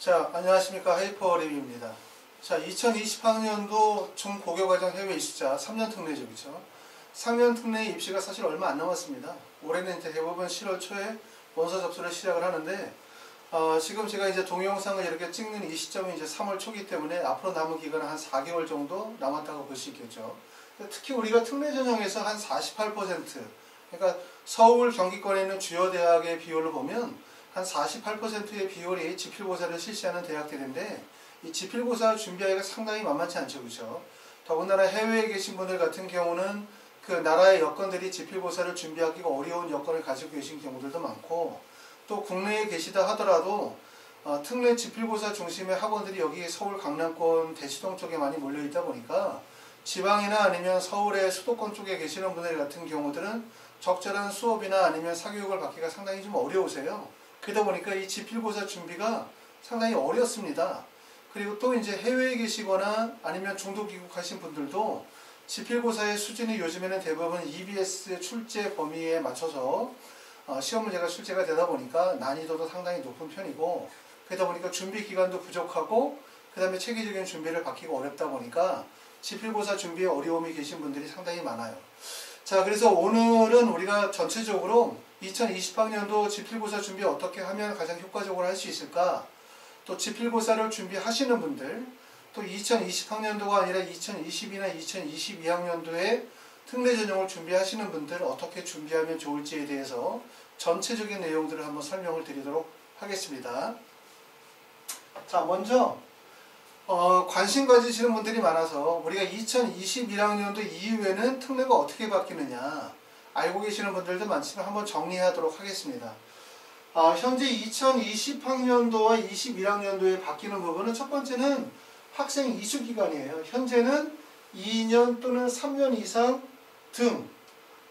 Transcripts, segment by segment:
자, 안녕하십니까. 하이퍼림입니다. 자, 2020학년도 중고교과정 해외 입시자 3년 특례죠, 그렇죠? 3년 특례 입시가 사실 얼마 안 남았습니다. 올해는 이제 대부분 10월 초에 원서 접수를 시작을 하는데, 지금 제가 이제 동영상을 이렇게 찍는 이 시점이 이제 3월 초기 때문에 앞으로 남은 기간은 한 4개월 정도 남았다고 볼 수 있겠죠. 특히 우리가 특례 전형에서 한 48%, 그러니까 서울 경기권에 있는 주요 대학의 비율을 보면 한 48%의 비율이 지필고사를 실시하는 대학들인데, 이 지필고사 준비하기가 상당히 만만치 않죠, 그렇죠? 더군다나 해외에 계신 분들 같은 경우는 그 나라의 여건들이 지필고사를 준비하기가 어려운 여건을 가지고 계신 경우들도 많고, 또 국내에 계시다 하더라도 특례 지필고사 중심의 학원들이 여기 서울 강남권 대치동 쪽에 많이 몰려있다 보니까 지방이나 아니면 서울의 수도권 쪽에 계시는 분들 같은 경우들은 적절한 수업이나 아니면 사교육을 받기가 상당히 좀 어려우세요. 그러다 보니까 이 지필고사 준비가 상당히 어렵습니다. 그리고 또 이제 해외에 계시거나 아니면 중도 귀국하신 분들도 지필고사의 수준이 요즘에는 대부분 EBS 출제 범위에 맞춰서 시험 문제가 출제가 되다 보니까 난이도도 상당히 높은 편이고, 그러다 보니까 준비 기간도 부족하고 그 다음에 체계적인 준비를 받기가 어렵다 보니까 지필고사 준비에 어려움이 계신 분들이 상당히 많아요. 자, 그래서 오늘은 우리가 전체적으로 2020학년도 지필고사 준비 어떻게 하면 가장 효과적으로 할 수 있을까, 또 지필고사를 준비하시는 분들, 또 2020학년도가 아니라 2020이나 2022학년도에 특례 전형을 준비하시는 분들 어떻게 준비하면 좋을지에 대해서 전체적인 내용들을 한번 설명을 드리도록 하겠습니다. 자, 먼저 관심 가지시는 분들이 많아서 우리가 2021학년도 이후에는 특례가 어떻게 바뀌느냐 알고 계시는 분들도 많지만 한번 정리하도록 하겠습니다. 현재 2020학년도와 21학년도에 바뀌는 부분은 첫 번째는 학생 이수 기간이에요. 현재는 2년 또는 3년 이상 등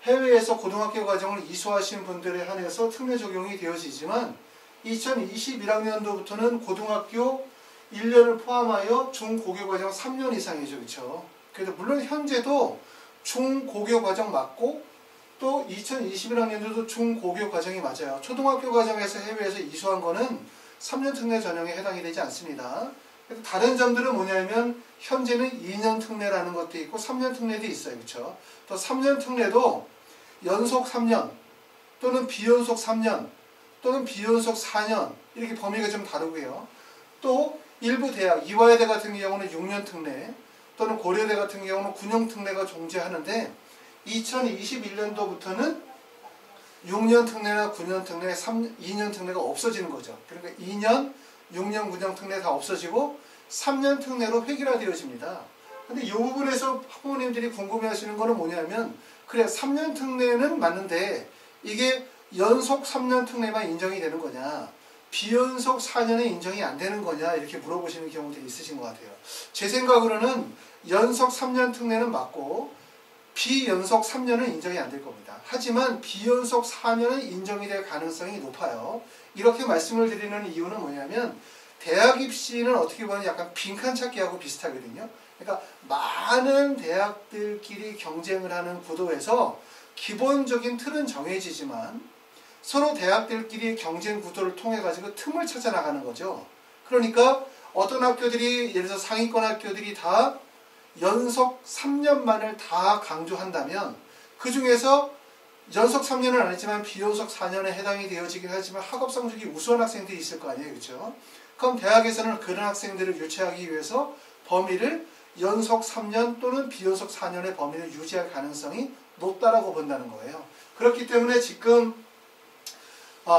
해외에서 고등학교 과정을 이수하신 분들에 한해서 특례 적용이 되어지지만 2021학년도부터는 고등학교 1년을 포함하여 중고교 과정 3년 이상이죠. 그렇죠? 그래서 물론 현재도 중고교 과정 맞고 또 2021학년도도 중고교 과정이 맞아요. 초등학교 과정에서 해외에서 이수한 거는 3년 특례 전형에 해당이 되지 않습니다. 다른 점들은 뭐냐면 현재는 2년 특례라는 것도 있고 3년 특례도 있어요. 그렇죠? 또 3년 특례도 연속 3년 또는 비연속 3년 또는 비연속 4년 이렇게 범위가 좀 다르고요. 또 일부 대학, 이화여대 같은 경우는 6년 특례 또는 고려대 같은 경우는 9년 특례가 존재하는데 2021년도부터는 6년 특례나 9년 특례, 2년 특례가 없어지는 거죠. 그러니까 2년, 6년, 9년 특례 다 없어지고 3년 특례로 획일화되어집니다. 근데 이 부분에서 학부모님들이 궁금해하시는 거는 뭐냐면, 그래 3년 특례는 맞는데 이게 연속 3년 특례만 인정이 되는 거냐, 비연속 4년에 인정이 안 되는 거냐 이렇게 물어보시는 경우들이 있으신 것 같아요. 제 생각으로는 연속 3년 특례는 맞고 비연속 3년은 인정이 안 될 겁니다. 하지만 비연속 4년은 인정이 될 가능성이 높아요. 이렇게 말씀을 드리는 이유는 뭐냐면 대학 입시는 어떻게 보면 약간 빈칸 찾기하고 비슷하거든요. 그러니까 많은 대학들끼리 경쟁을 하는 구도에서 기본적인 틀은 정해지지만 서로 대학들끼리 경쟁 구도를 통해 가지고 틈을 찾아 나가는 거죠. 그러니까 어떤 학교들이 예를 들어서 상위권 학교들이 다 연속 3년만을 다 강조한다면 그 중에서 연속 3년은 아니지만 비연속 4년에 해당이 되어지긴 하지만 학업 성적이 우수한 학생들이 있을 거 아니에요. 그렇죠? 그럼 대학에서는 그런 학생들을 유치하기 위해서 범위를 연속 3년 또는 비연속 4년의 범위를 유지할 가능성이 높다라고 본다는 거예요. 그렇기 때문에 지금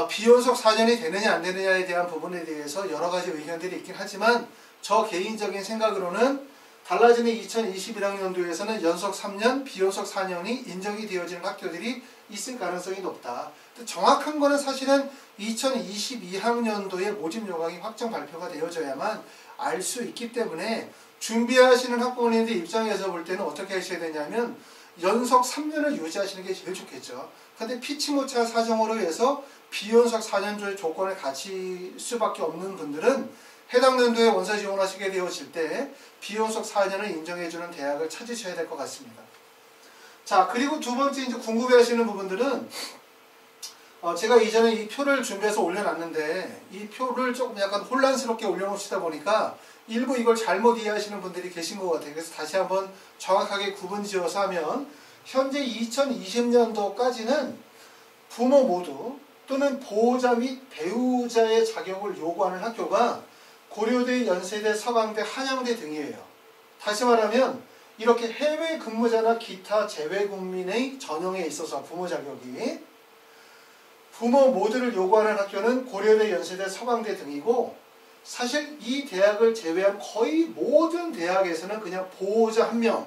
비연속 4년이 되느냐 안 되느냐에 대한 부분에 대해서 여러 가지 의견들이 있긴 하지만 저 개인적인 생각으로는 달라지는 2021학년도에서는 연속 3년, 비연속 4년이 인정이 되어지는 학교들이 있을 가능성이 높다. 정확한 거는 사실은 2022학년도에 모집 요강이 확정 발표가 되어져야만 알 수 있기 때문에 준비하시는 학부모님들 입장에서 볼 때는 어떻게 하셔야 되냐면 연속 3년을 유지하시는 게 제일 좋겠죠. 근데 피치 못할 사정으로 해서 비연속 4년조의 조건을 갖출 수밖에 없는 분들은 해당 연도에 원서 지원하시게 되어질 때 비연속 4년을 인정해주는 대학을 찾으셔야 될 것 같습니다. 자, 그리고 두 번째 이제 궁금해하시는 부분들은 제가 이전에 이 표를 준비해서 올려놨는데 이 표를 조금 약간 혼란스럽게 올려놓으시다 보니까 일부 이걸 잘못 이해하시는 분들이 계신 것 같아요. 그래서 다시 한번 정확하게 구분 지어서 하면 현재 2020년도까지는 부모 모두 또는 보호자 및 배우자의 자격을 요구하는 학교가 고려대, 연세대, 서강대, 한양대 등이에요. 다시 말하면 이렇게 해외 근무자나 기타 재외국민의 전형에 있어서 부모 자격이 부모 모두를 요구하는 학교는 고려대, 연세대, 서강대 등이고 사실 이 대학을 제외한 거의 모든 대학에서는 그냥 보호자 한 명,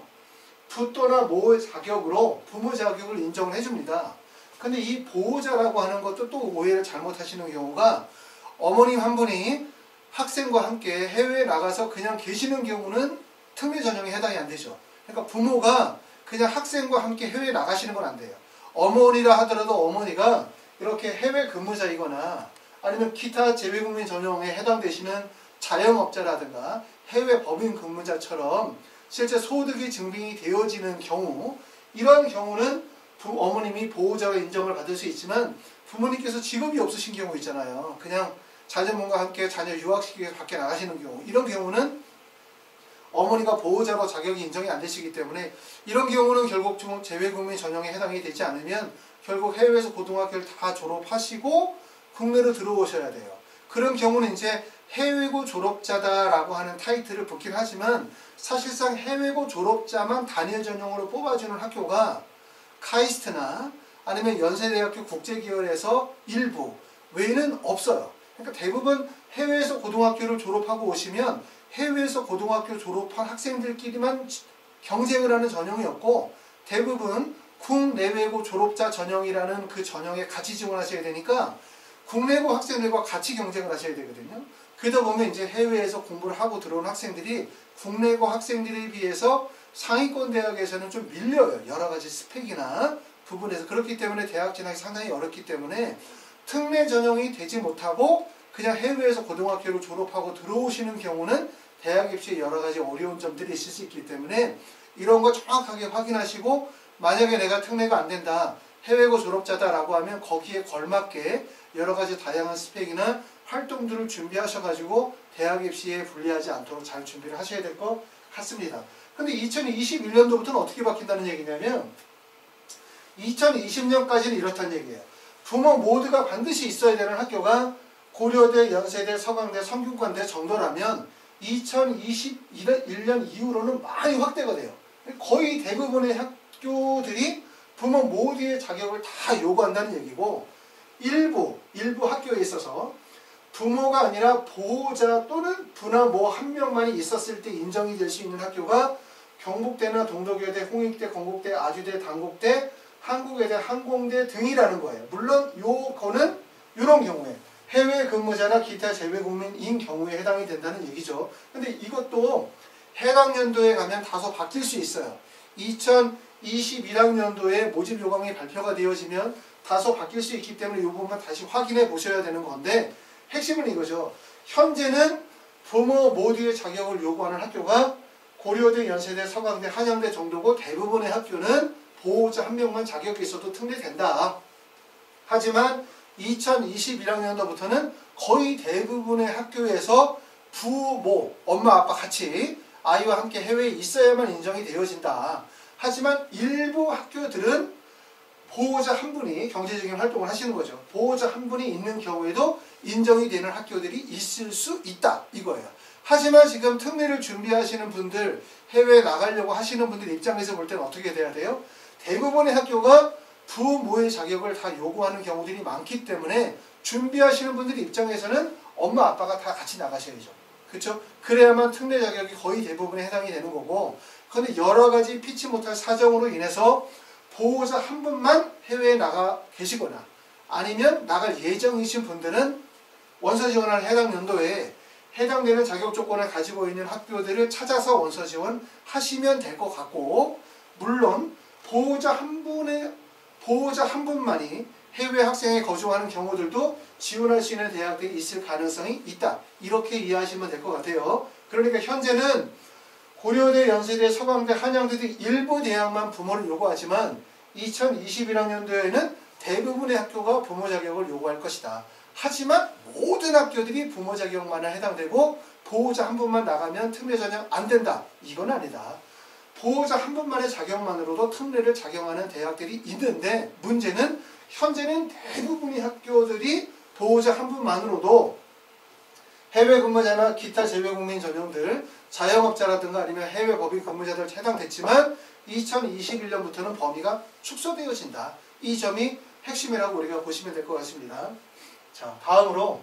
부또나 모의 자격으로 부모 자격을 인정을 해줍니다. 근데 이 보호자라고 하는 것도 또 오해를 잘못하시는 경우가 어머님 한 분이 학생과 함께 해외에 나가서 그냥 계시는 경우는 특례 전형에 해당이 안 되죠. 그러니까 부모가 그냥 학생과 함께 해외에 나가시는 건 안 돼요. 어머니라 하더라도 어머니가 이렇게 해외 근무자이거나 아니면 기타 재외국민 전형에 해당되시는 자영업자라든가 해외 법인 근무자처럼 실제 소득이 증빙이 되어지는 경우, 이러한 경우는 어머님이 보호자가 인정을 받을 수 있지만 부모님께서 직업이 없으신 경우 있잖아요. 그냥 자녀분과 함께 자녀 유학시키기 위해서 밖에 나가시는 경우, 이런 경우는 어머니가 보호자로 자격이 인정이 안 되시기 때문에 이런 경우는 결국 재외국민 전형에 해당이 되지 않으면 결국 해외에서 고등학교를 다 졸업하시고 국내로 들어오셔야 돼요. 그런 경우는 이제 해외고 졸업자다라고 하는 타이틀을 붙긴 하지만 사실상 해외고 졸업자만 단일 전형으로 뽑아주는 학교가 카이스트나 아니면 연세대학교 국제기열에서 일부 외에는 없어요. 그러니까 대부분 해외에서 고등학교를 졸업하고 오시면 해외에서 고등학교 졸업한 학생들끼리만 경쟁을 하는 전형이었고 대부분 국내외고 졸업자 전형이라는 그 전형에 같이 지원하셔야 되니까 국내고 학생들과 같이 경쟁을 하셔야 되거든요. 그러다 보면 이제 해외에서 공부를 하고 들어온 학생들이 국내고 학생들에 비해서 상위권 대학에서는 좀 밀려요. 여러 가지 스펙이나 부분에서. 그렇기 때문에 대학 진학이 상당히 어렵기 때문에 특례 전형이 되지 못하고 그냥 해외에서 고등학교를 졸업하고 들어오시는 경우는 대학 입시에 여러 가지 어려운 점들이 있을 수 있기 때문에 이런 거 정확하게 확인하시고 만약에 내가 특례가 안 된다, 해외고 졸업자다라고 하면 거기에 걸맞게 여러 가지 다양한 스펙이나 활동들을 준비하셔가지고 대학 입시에 불리하지 않도록 잘 준비를 하셔야 될 것 같습니다. 근데 2021년도부터는 어떻게 바뀐다는 얘기냐면 2020년까지는 이렇다는 얘기예요. 부모 모두가 반드시 있어야 되는 학교가 고려대, 연세대, 서강대, 성균관대 정도라면 2021년 이후로는 많이 확대가 돼요. 거의 대부분의 학교들이 부모 모두의 자격을 다 요구한다는 얘기고 일부 학교에 있어서 부모가 아니라 보호자 또는 부나 모 한 명만이 있었을 때 인정이 될 수 있는 학교가 경북대나 동덕여대, 홍익대, 건국대, 아주대, 단국대, 한국외대, 항공대 등이라는 거예요. 물론 요거는 이런 경우에 해외 근무자나 기타 재외국민인 경우에 해당이 된다는 얘기죠. 근데 이것도 해당 연도에 가면 다소 바뀔 수 있어요. 2021학년도에 모집 요강이 발표가 되어지면 다소 바뀔 수 있기 때문에 이 부분만 다시 확인해 보셔야 되는 건데 핵심은 이거죠. 현재는 부모 모두의 자격을 요구하는 학교가 고려대, 연세대, 서강대, 한양대 정도고 대부분의 학교는 보호자 한 명만 자격이 있어도 특례된다. 하지만 2021학년도부터는 거의 대부분의 학교에서 부모, 엄마, 아빠 같이 아이와 함께 해외에 있어야만 인정이 되어진다. 하지만 일부 학교들은 보호자 한 분이 경제적인 활동을 하시는 거죠. 보호자 한 분이 있는 경우에도 인정이 되는 학교들이 있을 수 있다. 이거예요. 하지만 지금 특례를 준비하시는 분들, 해외에 나가려고 하시는 분들 입장에서 볼 때는 어떻게 돼야 돼요? 대부분의 학교가 부모의 자격을 다 요구하는 경우들이 많기 때문에 준비하시는 분들 입장에서는 엄마 아빠가 다 같이 나가셔야죠. 그렇죠? 그래야만 특례 자격이 거의 대부분에 해당이 되는 거고, 그런데 여러 가지 피치 못할 사정으로 인해서 보호자 한 분만 해외에 나가 계시거나 아니면 나갈 예정이신 분들은 원서 지원할 해당 연도에 해당되는 자격 조건을 가지고 있는 학교들을 찾아서 원서 지원하시면 될 것 같고, 물론 보호자 한 분만이 해외 학생에 거주하는 경우들도 지원할 수 있는 대학들이 있을 가능성이 있다. 이렇게 이해하시면 될 것 같아요. 그러니까 현재는 고려대, 연세대, 서강대, 한양대 등 일부 대학만 부모를 요구하지만 2021학년도에는 대부분의 학교가 부모 자격을 요구할 것이다. 하지만 모든 학교들이 부모 자격만에 해당되고 보호자 한 분만 나가면 특례 전형 안 된다. 이건 아니다. 보호자 한 분만의 자격만으로도 특례를 작용하는 대학들이 있는데 문제는 현재는 대부분의 학교들이 보호자 한 분만으로도 해외 근무자나 기타 재외국민 전형들, 자영업자라든가 아니면 해외 법인 근무자들 해당됐지만 2021년부터는 범위가 축소되어진다. 이 점이 핵심이라고 우리가 보시면 될 것 같습니다. 자, 다음으로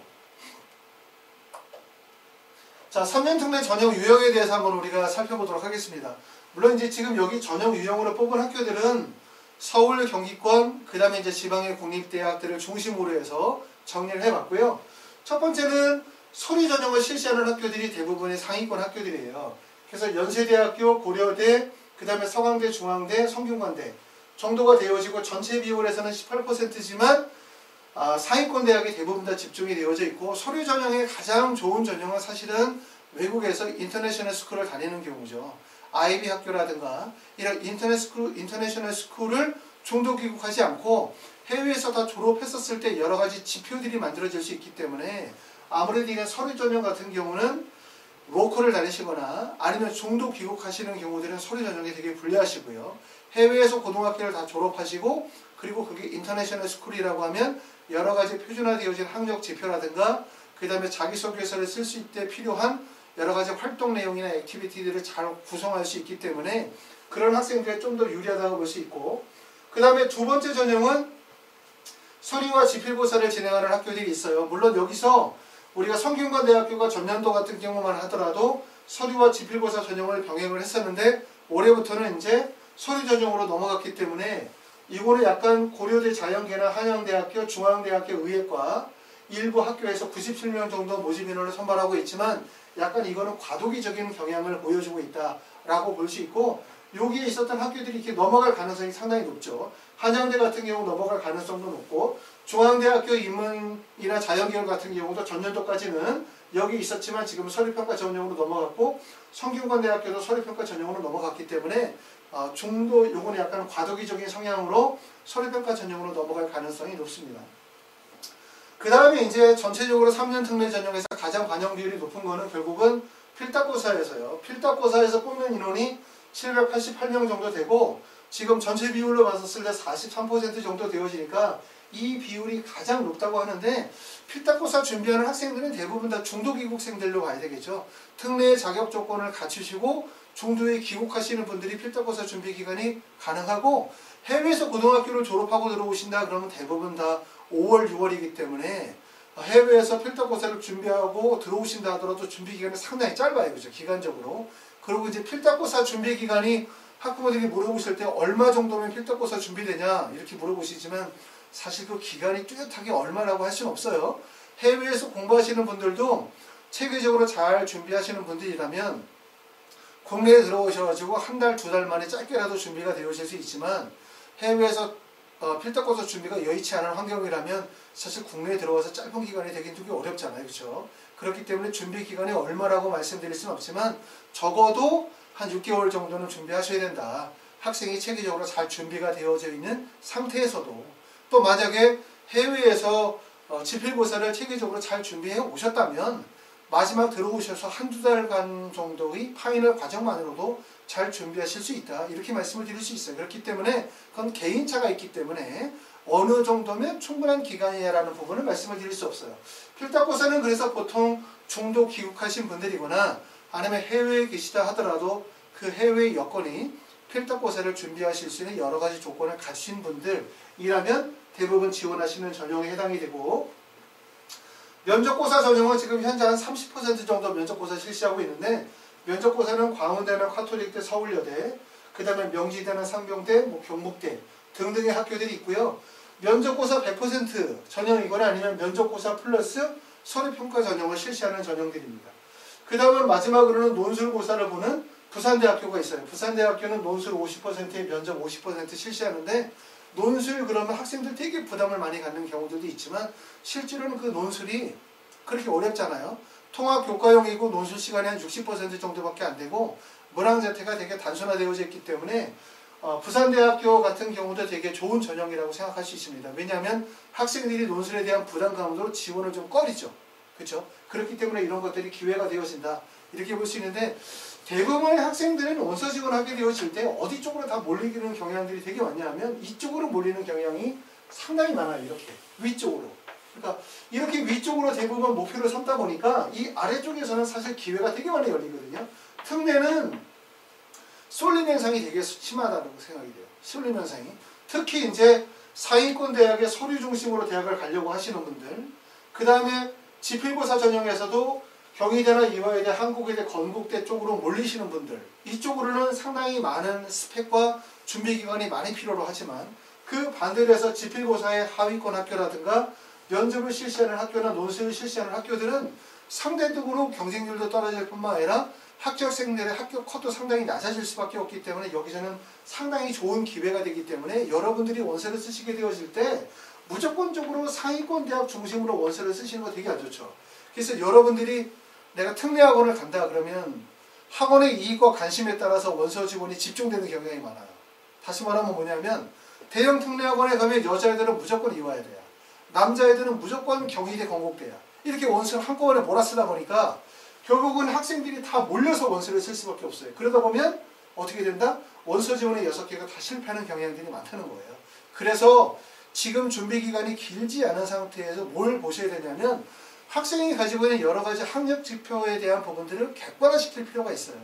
3년 특례 전형 유형에 대해서 한번 우리가 살펴보도록 하겠습니다. 물론 이제 지금 여기 전형 유형으로 뽑은 학교들은 서울, 경기권, 그 다음에 이제 지방의 공립대학들을 중심으로 해서 정리를 해봤고요. 첫 번째는 서류 전형을 실시하는 학교들이 대부분의 상위권 학교들이에요. 그래서 연세대학교, 고려대, 그 다음에 서강대, 중앙대, 성균관대 정도가 되어지고 전체 비율에서는 18%지만 상위권 대학이 대부분 다 집중이 되어져 있고 서류 전형의 가장 좋은 전형은 사실은 외국에서 인터내셔널 스쿨을 다니는 경우죠. 아이비 학교라든가 이런 인터내셔널 스쿨을 중도 귀국하지 않고 해외에서 다 졸업했었을 때 여러 가지 지표들이 만들어질 수 있기 때문에 아무래도 이런 서류 전형 같은 경우는 로컬을 다니시거나 아니면 중도 귀국하시는 경우들은 서류 전형이 되게 불리하시고요. 해외에서 고등학교를 다 졸업하시고 그리고 그게 인터내셔널 스쿨이라고 하면 여러 가지 표준화되어진 학력 지표라든가 그 다음에 자기소개서를 쓸 수 있을 때 필요한 여러 가지 활동 내용이나 액티비티들을 잘 구성할 수 있기 때문에 그런 학생들이 좀 더 유리하다고 볼 수 있고 그 다음에 두 번째 전형은 서류와 지필고사를 진행하는 학교들이 있어요. 물론 여기서 우리가 성균관대학교가 전년도 같은 경우만 하더라도 서류와 지필고사 전형을 병행을 했었는데 올해부터는 이제 서류 전형으로 넘어갔기 때문에 이거는 약간 고려대 자연계나 한양대학교, 중앙대학교 의예과 일부 학교에서 97명 정도 모집 인원을 선발하고 있지만 약간 이거는 과도기적인 경향을 보여주고 있다라고 볼 수 있고 여기에 있었던 학교들이 이렇게 넘어갈 가능성이 상당히 높죠. 한양대 같은 경우 넘어갈 가능성도 높고 중앙대학교 인문이나 자연계열 같은 경우도 전년도까지는 여기 있었지만 지금 서류평가 전형으로 넘어갔고 성균관대학교도 서류평가 전형으로 넘어갔기 때문에 중도 요거는 약간 과도기적인 성향으로 서류평가 전형으로 넘어갈 가능성이 높습니다. 그 다음에 이제 전체적으로 3년 특례 전형에서 가장 반영 비율이 높은 거는 결국은 필답고사에서요. 필답고사에서 뽑는 인원이 788명 정도 되고 지금 전체 비율로 봤었을 때 43% 정도 되어지니까 이 비율이 가장 높다고 하는데 필답고사 준비하는 학생들은 대부분 다 중도 귀국생들로 봐야 되겠죠. 특례의 자격 조건을 갖추시고 중도에 귀국하시는 분들이 필답고사 준비 기간이 가능하고 해외에서 고등학교를 졸업하고 들어오신다 그러면 대부분 다 5월, 6월이기 때문에 해외에서 필답고사를 준비하고 들어오신다 하더라도 준비 기간이 상당히 짧아요. 그죠? 기간적으로. 그리고 이제 필답고사 준비 기간이 학부모들이 물어보실 때 얼마 정도면 필답고사 준비되냐 이렇게 물어보시지만 사실 그 기간이 뚜렷하게 얼마라고 할 수는 없어요. 해외에서 공부하시는 분들도 체계적으로 잘 준비하시는 분들이라면 국내에 들어오셔가지고 한 달, 두 달 만에 짧게라도 준비가 되어질 수 있지만 해외에서 필답고사 준비가 여의치 않은 환경이라면 사실 국내에 들어와서 짧은 기간이 되긴 되게 어렵잖아요. 그렇죠? 그렇기 때문에 준비 기간이 얼마라고 말씀드릴 수는 없지만 적어도 한 6개월 정도는 준비하셔야 된다. 학생이 체계적으로 잘 준비가 되어져 있는 상태에서도 또 만약에 해외에서 지필고사를 체계적으로 잘 준비해 오셨다면 마지막 들어오셔서 한두 달간 정도의 파이널 과정만으로도 잘 준비하실 수 있다. 이렇게 말씀을 드릴 수 있어요. 그렇기 때문에 그건 개인차가 있기 때문에 어느 정도면 충분한 기간이야 라는 부분을 말씀을 드릴 수 없어요. 필답고사는 그래서 보통 중도 귀국하신 분들이거나 아니면 해외에 계시다 하더라도 그 해외 여건이 필답고사를 준비하실 수 있는 여러 가지 조건을 갖춘 분들이라면 대부분 지원하시는 전형에 해당이 되고 면접고사 전형은 지금 현재 한 30% 정도 면접고사 실시하고 있는데 면접고사는 광운대나 카톨릭대, 서울여대, 그 다음에 명지대나 상병대, 경북대 등등의 학교들이 있고요. 면접고사 100% 전형이거나 아니면 면접고사 플러스 서류평가 전형을 실시하는 전형들입니다. 그 다음은 마지막으로는 논술고사를 보는 부산대학교가 있어요. 부산대학교는 논술 50%에 면접 50% 실시하는데 논술 그러면 학생들 되게 부담을 많이 갖는 경우들도 있지만 실제로는 그 논술이 그렇게 어렵잖아요. 통합교과형이고 논술 시간이 한 60% 정도밖에 안 되고 문항 자체가 되게 단순화되어져 있기 때문에 부산대학교 같은 경우도 되게 좋은 전형이라고 생각할 수 있습니다. 왜냐하면 학생들이 논술에 대한 부담 감으로 지원을 좀 꺼리죠. 그렇죠? 그렇기 때문에 이런 것들이 기회가 되어진다. 이렇게 볼 수 있는데 대부분의 학생들은 원서 지원하게 되어질 때 어디 쪽으로 다 몰리는 경향들이 되게 많냐 하면 이쪽으로 몰리는 경향이 상당히 많아요. 이렇게 위쪽으로. 그러니까 이렇게 위쪽으로 대부분 목표를 삼다 보니까 이 아래쪽에서는 사실 기회가 되게 많이 열리거든요. 특례는 쏠림 현상이 되게 심하다고 생각이 돼요. 쏠림 현상이. 특히 이제 상위권 대학의 서류 중심으로 대학을 가려고 하시는 분들, 그 다음에 지필고사 전형에서도 경희대나 이화여대, 한국외대, 건국대 쪽으로 몰리시는 분들, 이쪽으로는 상당히 많은 스펙과 준비기간이 많이 필요로 하지만 그 반대로 해서 지필고사의 하위권 학교라든가 면접을 실시하는 학교나 논술을 실시하는 학교들은 상대적으로 경쟁률도 떨어질 뿐만 아니라 학생들의 학교 컷도 상당히 낮아질 수밖에 없기 때문에 여기서는 상당히 좋은 기회가 되기 때문에 여러분들이 원서를 쓰시게 되어질 때 무조건적으로 상위권 대학 중심으로 원서를 쓰시는 거 되게 안 좋죠. 그래서 여러분들이 내가 특례학원을 간다 그러면 학원의 이익과 관심에 따라서 원서 지원이 집중되는 경향이 많아요. 다시 말하면 뭐냐면 대형 특례학원에 가면 여자애들은 무조건 이화여대야. 남자애들은 무조건 경희대, 건국대야. 이렇게 원서를 한꺼번에 몰아쓰다 보니까 결국은 학생들이 다 몰려서 원서를 쓸 수밖에 없어요. 그러다 보면 어떻게 된다? 원서 지원의 6개가 다 실패하는 경향들이 많다는 거예요. 그래서 지금 준비기간이 길지 않은 상태에서 뭘 보셔야 되냐면 학생이 가지고 있는 여러 가지 학력 지표에 대한 부분들을 객관화시킬 필요가 있어요.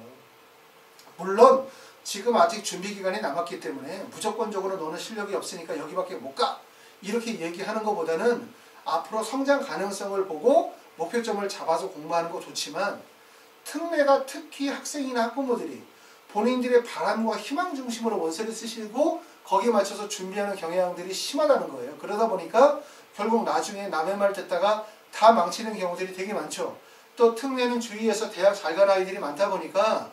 물론 지금 아직 준비기간이 남았기 때문에 무조건적으로 너는 실력이 없으니까 여기밖에 못 가. 이렇게 얘기하는 것보다는 앞으로 성장 가능성을 보고 목표점을 잡아서 공부하는 거 좋지만 특례가 특히 학생이나 학부모들이 본인들의 바람과 희망 중심으로 원서를 쓰시고 거기에 맞춰서 준비하는 경향들이 심하다는 거예요. 그러다 보니까 결국 나중에 남의 말 듣다가 다 망치는 경우들이 되게 많죠. 또 특례는 주위에서 대학 잘 간 아이들이 많다 보니까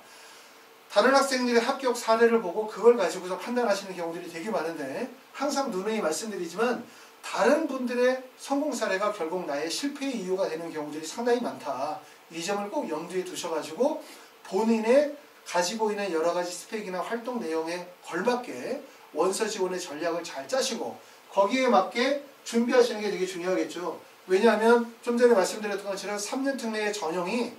다른 학생들의 합격 사례를 보고 그걸 가지고서 판단하시는 경우들이 되게 많은데 항상 누누이 말씀드리지만 다른 분들의 성공 사례가 결국 나의 실패의 이유가 되는 경우들이 상당히 많다. 이 점을 꼭 염두에 두셔가지고 본인의 가지고 있는 여러 가지 스펙이나 활동 내용에 걸맞게 원서 지원의 전략을 잘 짜시고 거기에 맞게 준비하시는 게 되게 중요하겠죠. 왜냐하면 좀 전에 말씀드렸던 것처럼 3년 특례의 전형이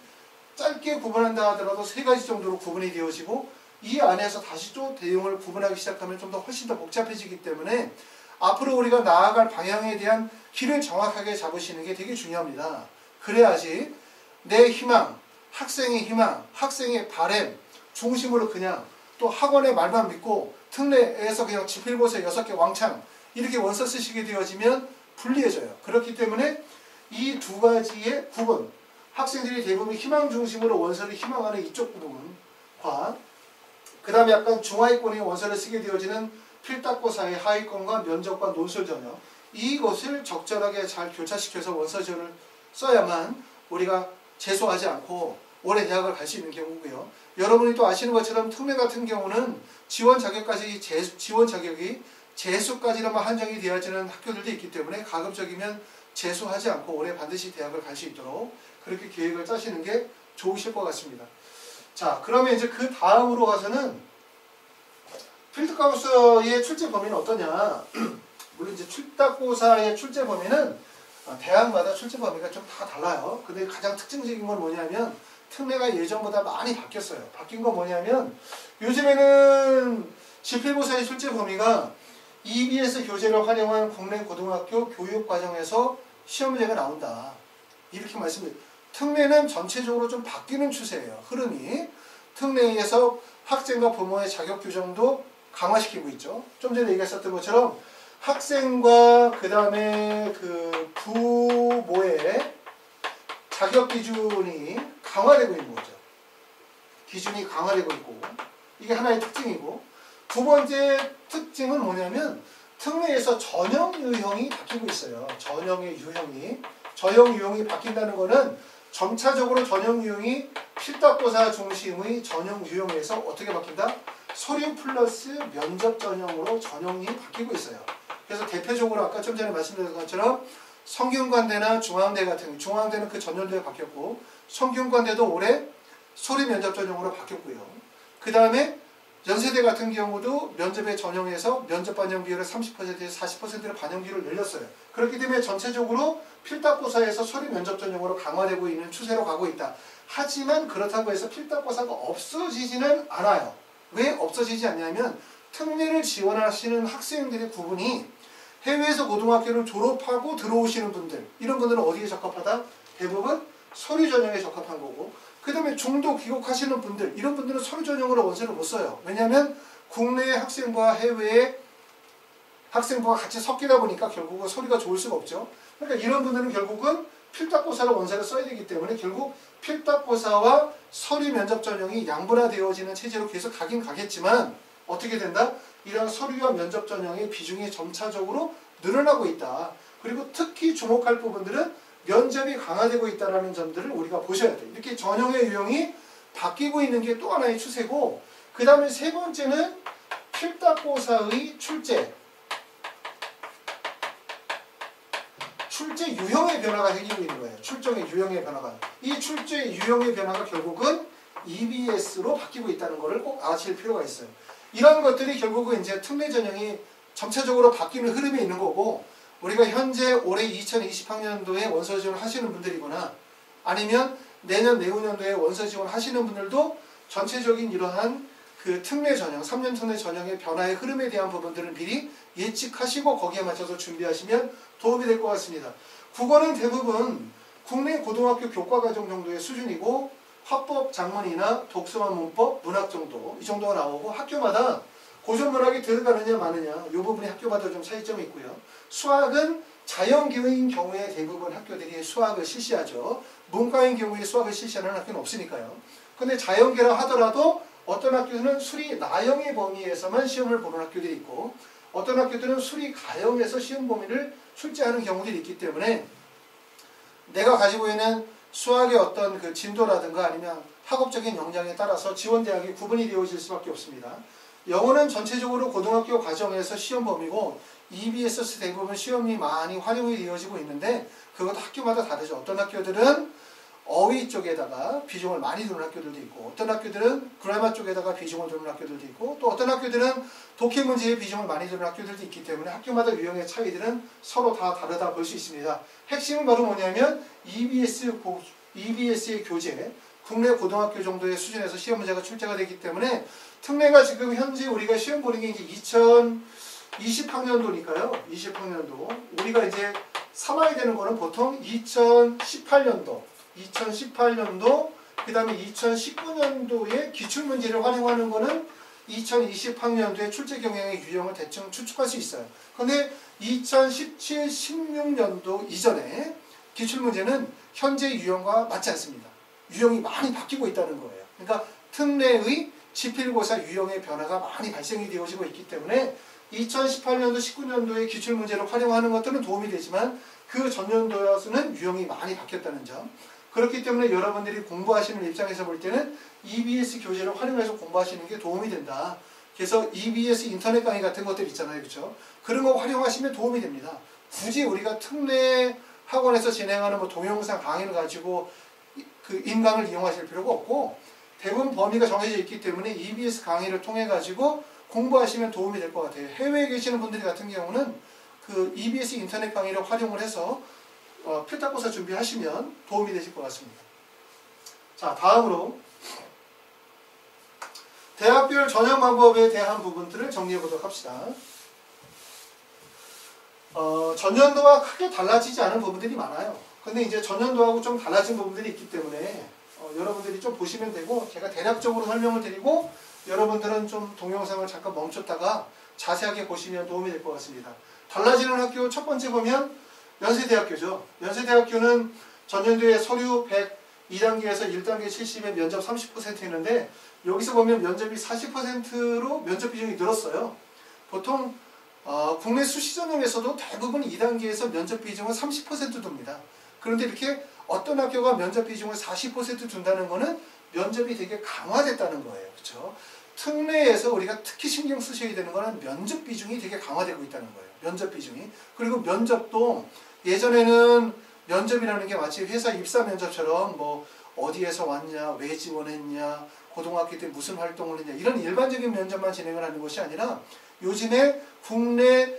짧게 구분한다 하더라도 3가지 정도로 구분이 되어지고 이 안에서 다시 또 내용을 구분하기 시작하면 좀 더 훨씬 더 복잡해지기 때문에 앞으로 우리가 나아갈 방향에 대한 길을 정확하게 잡으시는 게 되게 중요합니다. 그래야지 내 희망, 학생의 바램 중심으로 그냥 또 학원의 말만 믿고 특례에서 그냥 지필고사 6개 왕창 이렇게 원서 쓰시게 되어지면 불리해져요. 그렇기 때문에 이 2가지의 구분, 학생들이 대부분 희망 중심으로 원서를 희망하는 이쪽 부분과 그 다음에 약간 중하위권의 원서를 쓰게 되어지는 필딱고사의 하위권과 면접과 논술 전형 이것을 적절하게 잘 교차시켜서 원서 지원을 써야만 우리가 재수하지 않고 오래 대학을 갈 수 있는 경우고요. 여러분이 또 아시는 것처럼 특례 같은 경우는 지원 자격이 재수까지로만 한정이 되어지는 학교들도 있기 때문에 가급적이면 재수하지 않고 올해 반드시 대학을 갈 수 있도록 그렇게 계획을 짜시는 게 좋으실 것 같습니다. 자, 그러면 이제 그 다음으로 가서는 필드카우스의 출제 범위는 어떠냐? 물론 이제 필딱고사의 출제 범위는 대학마다 출제 범위가 좀 다 달라요. 근데 가장 특징적인 건 뭐냐면 특례가 예전보다 많이 바뀌었어요. 바뀐 건 뭐냐면 요즘에는 지필고사의 출제 범위가 EBS 교재를 활용한 국내 고등학교 교육과정에서 시험 문제가 나온다. 이렇게 말씀드려요. 특례는 전체적으로 좀 바뀌는 추세예요. 흐름이. 특례에서 학생과 부모의 자격 규정도 강화시키고 있죠. 좀 전에 얘기했었던 것처럼 학생과 그 다음에 그 부모의 자격 기준이 강화되고 있는 거죠. 기준이 강화되고 있고 이게 하나의 특징이고 두 번째 특징은 뭐냐면 특례에서 전형 유형이 바뀌고 있어요. 전형의 유형이. 전형 유형이 바뀐다는 거는 점차적으로 전형 유형이 필딱고사 중심의 전형 유형에서 어떻게 바뀐다? 서류 플러스 면접 전형으로 전형이 바뀌고 있어요. 그래서 대표적으로 아까 좀 전에 말씀드린 것처럼 성균관대나 중앙대 같은 중앙대는 그 전년도에 바뀌었고 성균관대도 올해 서류 면접 전형으로 바뀌었고요. 그 다음에 연세대 같은 경우도 면접에 전형해서 면접 반영 비율을 30%에서 40%로 반영 비율을 늘렸어요. 그렇기 때문에 전체적으로 필답고사에서 서류 면접 전형으로 강화되고 있는 추세로 가고 있다. 하지만 그렇다고 해서 필답고사가 없어지지는 않아요. 왜 없어지지 않냐면 특례를 지원하시는 학생들의 구분이 해외에서 고등학교를 졸업하고 들어오시는 분들, 이런 분들은 어디에 적합하다? 대부분 서류 전형에 적합한 거고, 그 다음에 중도 귀국하시는 분들, 이런 분들은 서류 전형으로 원서를 못 써요. 왜냐하면 국내 학생과 해외의 학생부가 같이 섞이다 보니까 결국은 서류가 좋을 수가 없죠. 그러니까 이런 분들은 결국은 필답고사로 원서를 써야 되기 때문에 결국 필답고사와 서류 면접 전형이 양분화되어지는 체제로 계속 가긴 가겠지만 어떻게 된다? 이런 서류와 면접 전형의 비중이 점차적으로 늘어나고 있다. 그리고 특히 주목할 부분들은 면접이 강화되고 있다는 점들을 우리가 보셔야 돼요. 이렇게 전형의 유형이 바뀌고 있는 게 또 하나의 추세고, 그 다음에 세 번째는 필답고사의 출제 유형의 변화가 생기고 있는 거예요. 출정의 유형의 변화가. 이 출제 유형의 변화가 결국은 EBS로 바뀌고 있다는 것을 꼭 아실 필요가 있어요. 이런 것들이 결국은 이제 특례 전형이 점차적으로 바뀌는 흐름이 있는 거고, 우리가 현재 올해 2020학년도에 원서 지원을 하시는 분들이거나 아니면 내년 내후년도에 원서 지원을 하시는 분들도 전체적인 이러한 그 특례 전형, 3년 특례 전형의 변화의 흐름에 대한 부분들을 미리 예측하시고 거기에 맞춰서 준비하시면 도움이 될 것 같습니다. 국어는 대부분 국내 고등학교 교과과정 정도의 수준이고, 화법, 작문이나 독서와 문법, 문학 정도, 이 정도가 나오고, 학교마다 고전문학이 들어가느냐 마느냐 이 부분이 학교마다 좀 차이점이 있고요. 수학은 자연교육인 경우에 대부분 학교들이 수학을 실시하죠. 문과인 경우에 수학을 실시하는 학교는 없으니까요. 근데 자연계라 하더라도 어떤 학교는 수리 나형의 범위에서만 시험을 보는 학교들이 있고, 어떤 학교들은 수리 가형에서 시험 범위를 출제하는 경우들이 있기 때문에 내가 가지고 있는 수학의 어떤 그 진도라든가 아니면 학업적인 역량에 따라서 지원대학이 구분이 되어질 수밖에 없습니다. 영어는 전체적으로 고등학교 과정에서 시험 범위고, EBS 대부분 시험이 많이 활용이 되어지고 있는데 그것도 학교마다 다르죠. 어떤 학교들은 어휘 쪽에다가 비중을 많이 두는 학교들도 있고, 어떤 학교들은 그라마 쪽에다가 비중을 두는 학교들도 있고, 또 어떤 학교들은 독해 문제에 비중을 많이 두는 학교들도 있기 때문에 학교마다 유형의 차이들은 서로 다 다르다 볼 수 있습니다. 핵심은 바로 뭐냐면 EBS의 교재, 국내 고등학교 정도의 수준에서 시험 문제가 출제가 되기 때문에 특례가 지금 현재 우리가 시험 보는 게 이제 2020학년도니까요. 20학년도. 우리가 이제 삼아야 되는 거는 보통 2018년도, 그 다음에 2019년도에 기출문제를 활용하는 거는 2020학년도에 출제 경향의 유형을 대충 추측할 수 있어요. 그런데 2017, 16년도 이전에 기출문제는 현재 유형과 맞지 않습니다. 유형이 많이 바뀌고 있다는 거예요. 그러니까 특례의 지필고사 유형의 변화가 많이 발생이 되어지고 있기 때문에 2018년도, 19년도에 기출문제를 활용하는 것들은 도움이 되지만 그 전년도에서는 유형이 많이 바뀌었다는 점. 그렇기 때문에 여러분들이 공부하시는 입장에서 볼 때는 EBS 교재를 활용해서 공부하시는 게 도움이 된다. 그래서 EBS 인터넷 강의 같은 것들 있잖아요. 그렇죠? 그런 거 활용하시면 도움이 됩니다. 굳이 우리가 특례 학원에서 진행하는 뭐 동영상 강의를 가지고 그 인강을 이용하실 필요가 없고, 대부분 범위가 정해져 있기 때문에 EBS 강의를 통해 가지고 공부하시면 도움이 될 것 같아요. 해외에 계시는 분들 같은 경우는 그 EBS 인터넷 강의를 활용을 해서 필답고사 준비하시면 도움이 되실 것 같습니다. 자, 다음으로 대학별 전형 방법에 대한 부분들을 정리해 보도록 합시다. 전년도와 크게 달라지지 않은 부분들이 많아요. 근데 이제 전년도하고 좀 달라진 부분들이 있기 때문에 여러분들이 좀 보시면 되고, 제가 대략적으로 설명을 드리고 여러분들은 좀 동영상을 잠깐 멈췄다가 자세하게 보시면 도움이 될 것 같습니다. 달라지는 학교 첫 번째 보면 연세대학교죠. 연세대학교는 전년도에 서류 102단계에서 1단계 70에 면접 30%였는데 여기서 보면 면접이 40%로 면접 비중이 늘었어요. 보통 국내 수시 전형에서도 대부분 2단계에서 면접 비중은 30% 둡니다. 그런데 이렇게 어떤 학교가 면접 비중을 40% 둔다는 거는 면접이 되게 강화됐다는 거예요. 그렇죠? 특례에서 우리가 특히 신경 쓰셔야 되는 거는 면접 비중이 되게 강화되고 있다는 거예요. 면접 비중이. 그리고 면접도 예전에는 면접이라는 게 마치 회사 입사 면접처럼 뭐 어디에서 왔냐, 왜 지원했냐, 고등학교 때 무슨 활동을 했냐, 이런 일반적인 면접만 진행을 하는 것이 아니라 요즘에 국내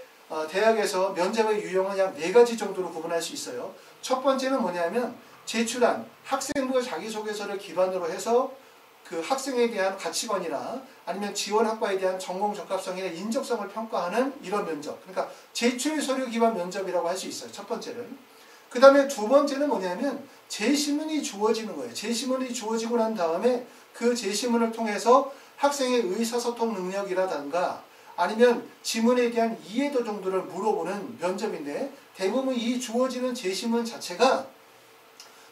대학에서 면접의 유형은 약 4가지 정도로 구분할 수 있어요. 첫 번째는 뭐냐면 제출한 학생부 자기소개서를 기반으로 해서 그 학생에 대한 가치관이나 아니면 지원 학과에 대한 전공 적합성이나 인적성을 평가하는 이런 면접. 그러니까 제출 서류 기반 면접이라고 할 수 있어요. 첫 번째는. 그 다음에 두 번째는 뭐냐면 제시문이 주어지는 거예요. 제시문이 주어지고 난 다음에 그 제시문을 통해서 학생의 의사소통 능력이라든가 아니면 지문에 대한 이해도 정도를 물어보는 면접인데, 대부분 이 주어지는 제시문 자체가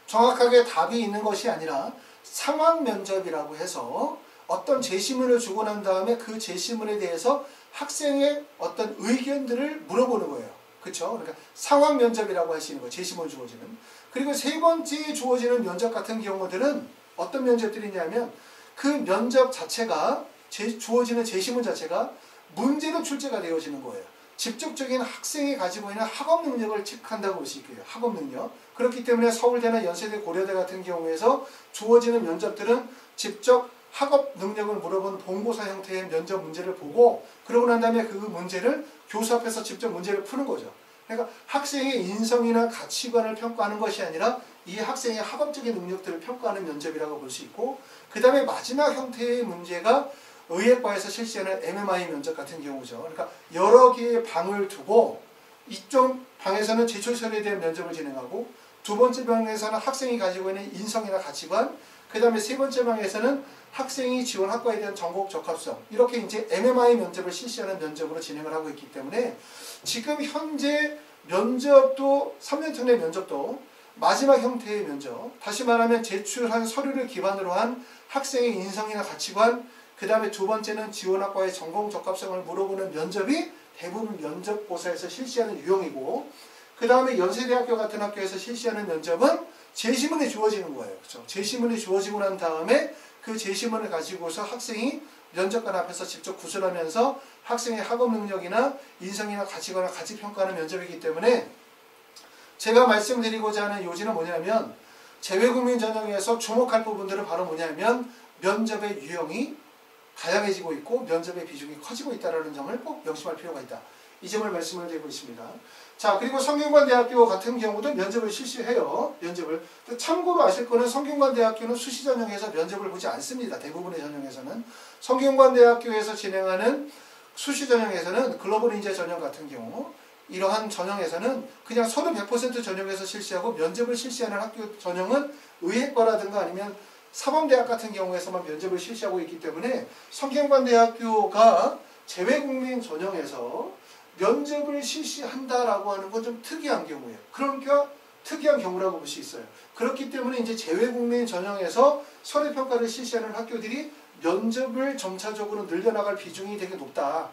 정확하게 답이 있는 것이 아니라 상황 면접이라고 해서 어떤 제시문을 주고 난 다음에 그 제시문에 대해서 학생의 어떤 의견들을 물어보는 거예요. 그렇죠? 그러니까 상황 면접이라고 할 수 있는 거예요. 제시문 주어지는. 그리고 세 번째 주어지는 면접 같은 경우들은 어떤 면접들이냐면 그 면접 자체가 주어지는 제시문 자체가 문제로 출제가 되어지는 거예요. 직접적인 학생이 가지고 있는 학업 능력을 체크한다고 볼 수 있고요. 학업 능력. 그렇기 때문에 서울대나 연세대, 고려대 같은 경우에서 주어지는 면접들은 직접 학업 능력을 물어본 본고사 형태의 면접 문제를 보고, 그러고 난 다음에 그 문제를 교수 앞에서 직접 문제를 푸는 거죠. 그러니까 학생의 인성이나 가치관을 평가하는 것이 아니라 이 학생의 학업적인 능력들을 평가하는 면접이라고 볼 수 있고, 그 다음에 마지막 형태의 문제가 의예과에서 실시하는 MMI 면접 같은 경우죠. 그러니까 여러 개의 방을 두고 이쪽 방에서는 제출서류에 대한 면접을 진행하고, 두 번째 방에서는 학생이 가지고 있는 인성이나 가치관, 그 다음에 세 번째 방에서는 학생이 지원 학과에 대한 전공 적합성, 이렇게 이제 MMI 면접을 실시하는 면접으로 진행을 하고 있기 때문에 지금 현재 면접도 3년 특례 면접도 마지막 형태의 면접, 다시 말하면 제출한 서류를 기반으로 한 학생의 인성이나 가치관, 그 다음에 두 번째는 지원학과의 전공 적합성을 물어보는 면접이 대부분 면접고사에서 실시하는 유형이고, 그 다음에 연세대학교 같은 학교에서 실시하는 면접은 제시문이 주어지는 거예요. 그렇죠? 제시문이 주어지고 난 다음에 그 제시문을 가지고서 학생이 면접관 앞에서 직접 구술하면서 학생의 학업 능력이나 인성이나 가치관을 같이 평가하는 면접이기 때문에 제가 말씀드리고자 하는 요지는 뭐냐면, 재외국민 전형에서 주목할 부분들은 바로 뭐냐면 면접의 유형이 다양해지고 있고 면접의 비중이 커지고 있다는 점을 꼭 명심할 필요가 있다. 이 점을 말씀을 드리고 있습니다. 자, 그리고 성균관대학교 같은 경우도 면접을 실시해요. 면접을. 참고로 아실 거는 성균관대학교는 수시 전형에서 면접을 보지 않습니다. 대부분의 전형에서는. 성균관대학교에서 진행하는 수시 전형에서는 글로벌 인재 전형 같은 경우, 이러한 전형에서는 그냥 서류 100% 전형에서 실시하고 면접을 실시하는 학교 전형은 의예과라든가 아니면 사범대학 같은 경우에서만 면접을 실시하고 있기 때문에 성균관대학교가 재외국민 전형에서 면접을 실시한다라고 하는 건 좀 특이한 경우예요. 그러니까 특이한 경우라고 볼 수 있어요. 그렇기 때문에 이제 재외국민 전형에서 서류평가를 실시하는 학교들이 면접을 점차적으로 늘려나갈 비중이 되게 높다.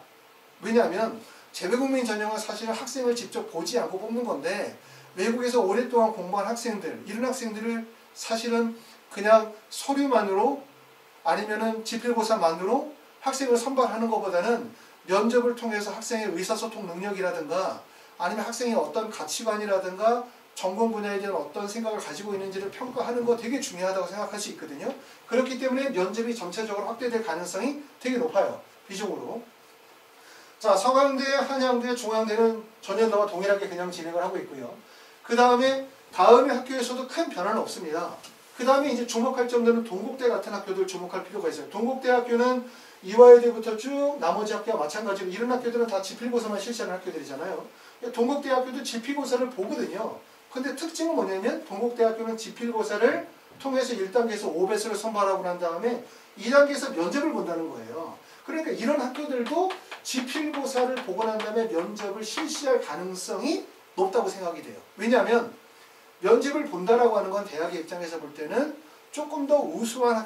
왜냐하면 재외국민 전형은 사실은 학생을 직접 보지 않고 뽑는 건데, 외국에서 오랫동안 공부한 학생들, 이런 학생들을 사실은 그냥 서류만으로 아니면은 지필고사만으로 학생을 선발하는 것보다는 면접을 통해서 학생의 의사소통 능력이라든가 아니면 학생의 어떤 가치관이라든가 전공 분야에 대한 어떤 생각을 가지고 있는지를 평가하는 거 되게 중요하다고 생각할 수 있거든요. 그렇기 때문에 면접이 전체적으로 확대될 가능성이 되게 높아요. 비중으로. 자, 서강대, 한양대, 중앙대는 전년도와 동일하게 그냥 진행을 하고 있고요. 그 다음에 학교에서도 큰 변화는 없습니다. 그 다음에 이제 주목할 점들은 동국대 같은 학교들 주목할 필요가 있어요. 동국대학교는 이화여대부터 쭉 나머지 학교와 마찬가지로 이런 학교들은 다 지필고사만 실시하는 학교들이잖아요. 동국대학교도 지필고사를 보거든요. 근데 특징은 뭐냐면 동국대학교는 지필고사를 통해서 1단계에서 5배수를 선발하고 난 다음에 2단계에서 면접을 본다는 거예요. 그러니까 이런 학교들도 지필고사를 보고 난 다음에 면접을 실시할 가능성이 높다고 생각이 돼요. 왜냐하면 면접을 본다라고 하는 건 대학의 입장에서 볼 때는 조금 더 우수한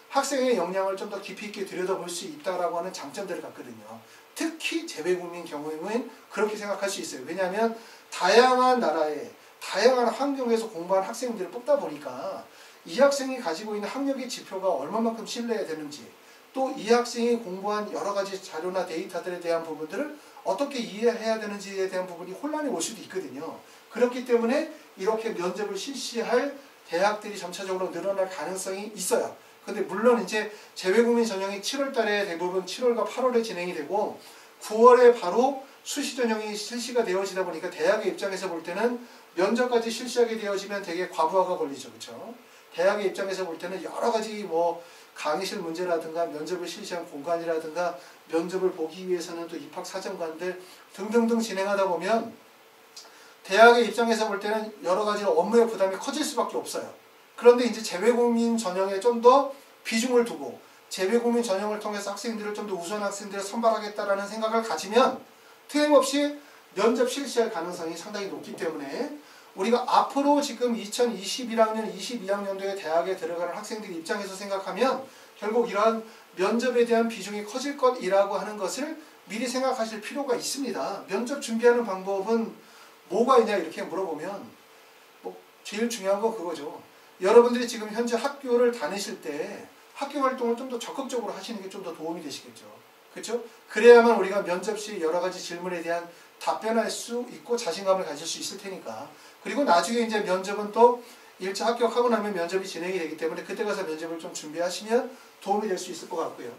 학생의 역량을 좀 더 깊이 있게 들여다볼 수 있다라고 하는 장점들을 갖거든요. 특히 재외국민 경우에는 그렇게 생각할 수 있어요. 왜냐하면 다양한 나라의 다양한 환경에서 공부한 학생들을 뽑다 보니까 이 학생이 가지고 있는 학력의 지표가 얼마만큼 신뢰해야 되는지, 또 이 학생이 공부한 여러 가지 자료나 데이터들에 대한 부분들을 어떻게 이해해야 되는지에 대한 부분이 혼란이 올 수도 있거든요. 그렇기 때문에 이렇게 면접을 실시할 대학들이 점차적으로 늘어날 가능성이 있어요. 근데 물론 이제 재외국민 전형이 7월 달에 대부분 7월과 8월에 진행이 되고 9월에 바로 수시 전형이 실시가 되어지다 보니까 대학의 입장에서 볼 때는 면접까지 실시하게 되어지면 되게 과부하가 걸리죠. 그렇죠? 대학의 입장에서 볼 때는 여러 가지 뭐 강의실 문제라든가 면접을 실시한 공간이라든가 면접을 보기 위해서는 또 입학사정관들 등등등 진행하다 보면 대학의 입장에서 볼 때는 여러 가지 업무의 부담이 커질 수밖에 없어요. 그런데 이제 재외국민 전형에 좀 더 비중을 두고 재외국민 전형을 통해서 학생들을 좀 더 우수한 학생들을 선발하겠다라는 생각을 가지면 틀림없이 면접 실시할 가능성이 상당히 높기 때문에 우리가 앞으로 지금 2021학년, 22학년도에 대학에 들어가는 학생들 입장에서 생각하면 결국 이러한 면접에 대한 비중이 커질 것이라고 하는 것을 미리 생각하실 필요가 있습니다. 면접 준비하는 방법은 뭐가 있냐 이렇게 물어보면 뭐 제일 중요한 건 그거죠. 여러분들이 지금 현재 학교를 다니실 때 학교 활동을 좀 더 적극적으로 하시는 게 좀 더 도움이 되시겠죠. 그렇죠? 그래야만 우리가 면접 시 여러 가지 질문에 대한 답변할 수 있고 자신감을 가질 수 있을 테니까. 그리고 나중에 이제 면접은 또 1차 합격하고 나면 면접이 진행이 되기 때문에 그때 가서 면접을 좀 준비하시면 도움이 될 수 있을 것 같고요.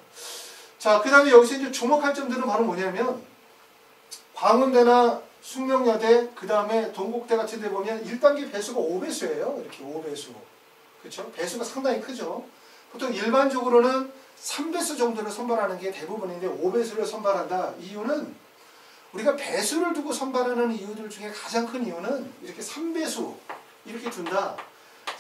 자, 그 다음에 여기서 이제 주목할 점들은 바로 뭐냐면 광운대나 숙명여대, 그 다음에 동국대 같은 데 보면 1단계 배수가 5배수예요. 이렇게 5배수. 그렇죠? 배수가 상당히 크죠. 보통 일반적으로는 3배수 정도를 선발하는 게 대부분인데 5배수를 선발한다. 이유는 우리가 배수를 두고 선발하는 이유들 중에 가장 큰 이유는 이렇게 3배수 이렇게 둔다.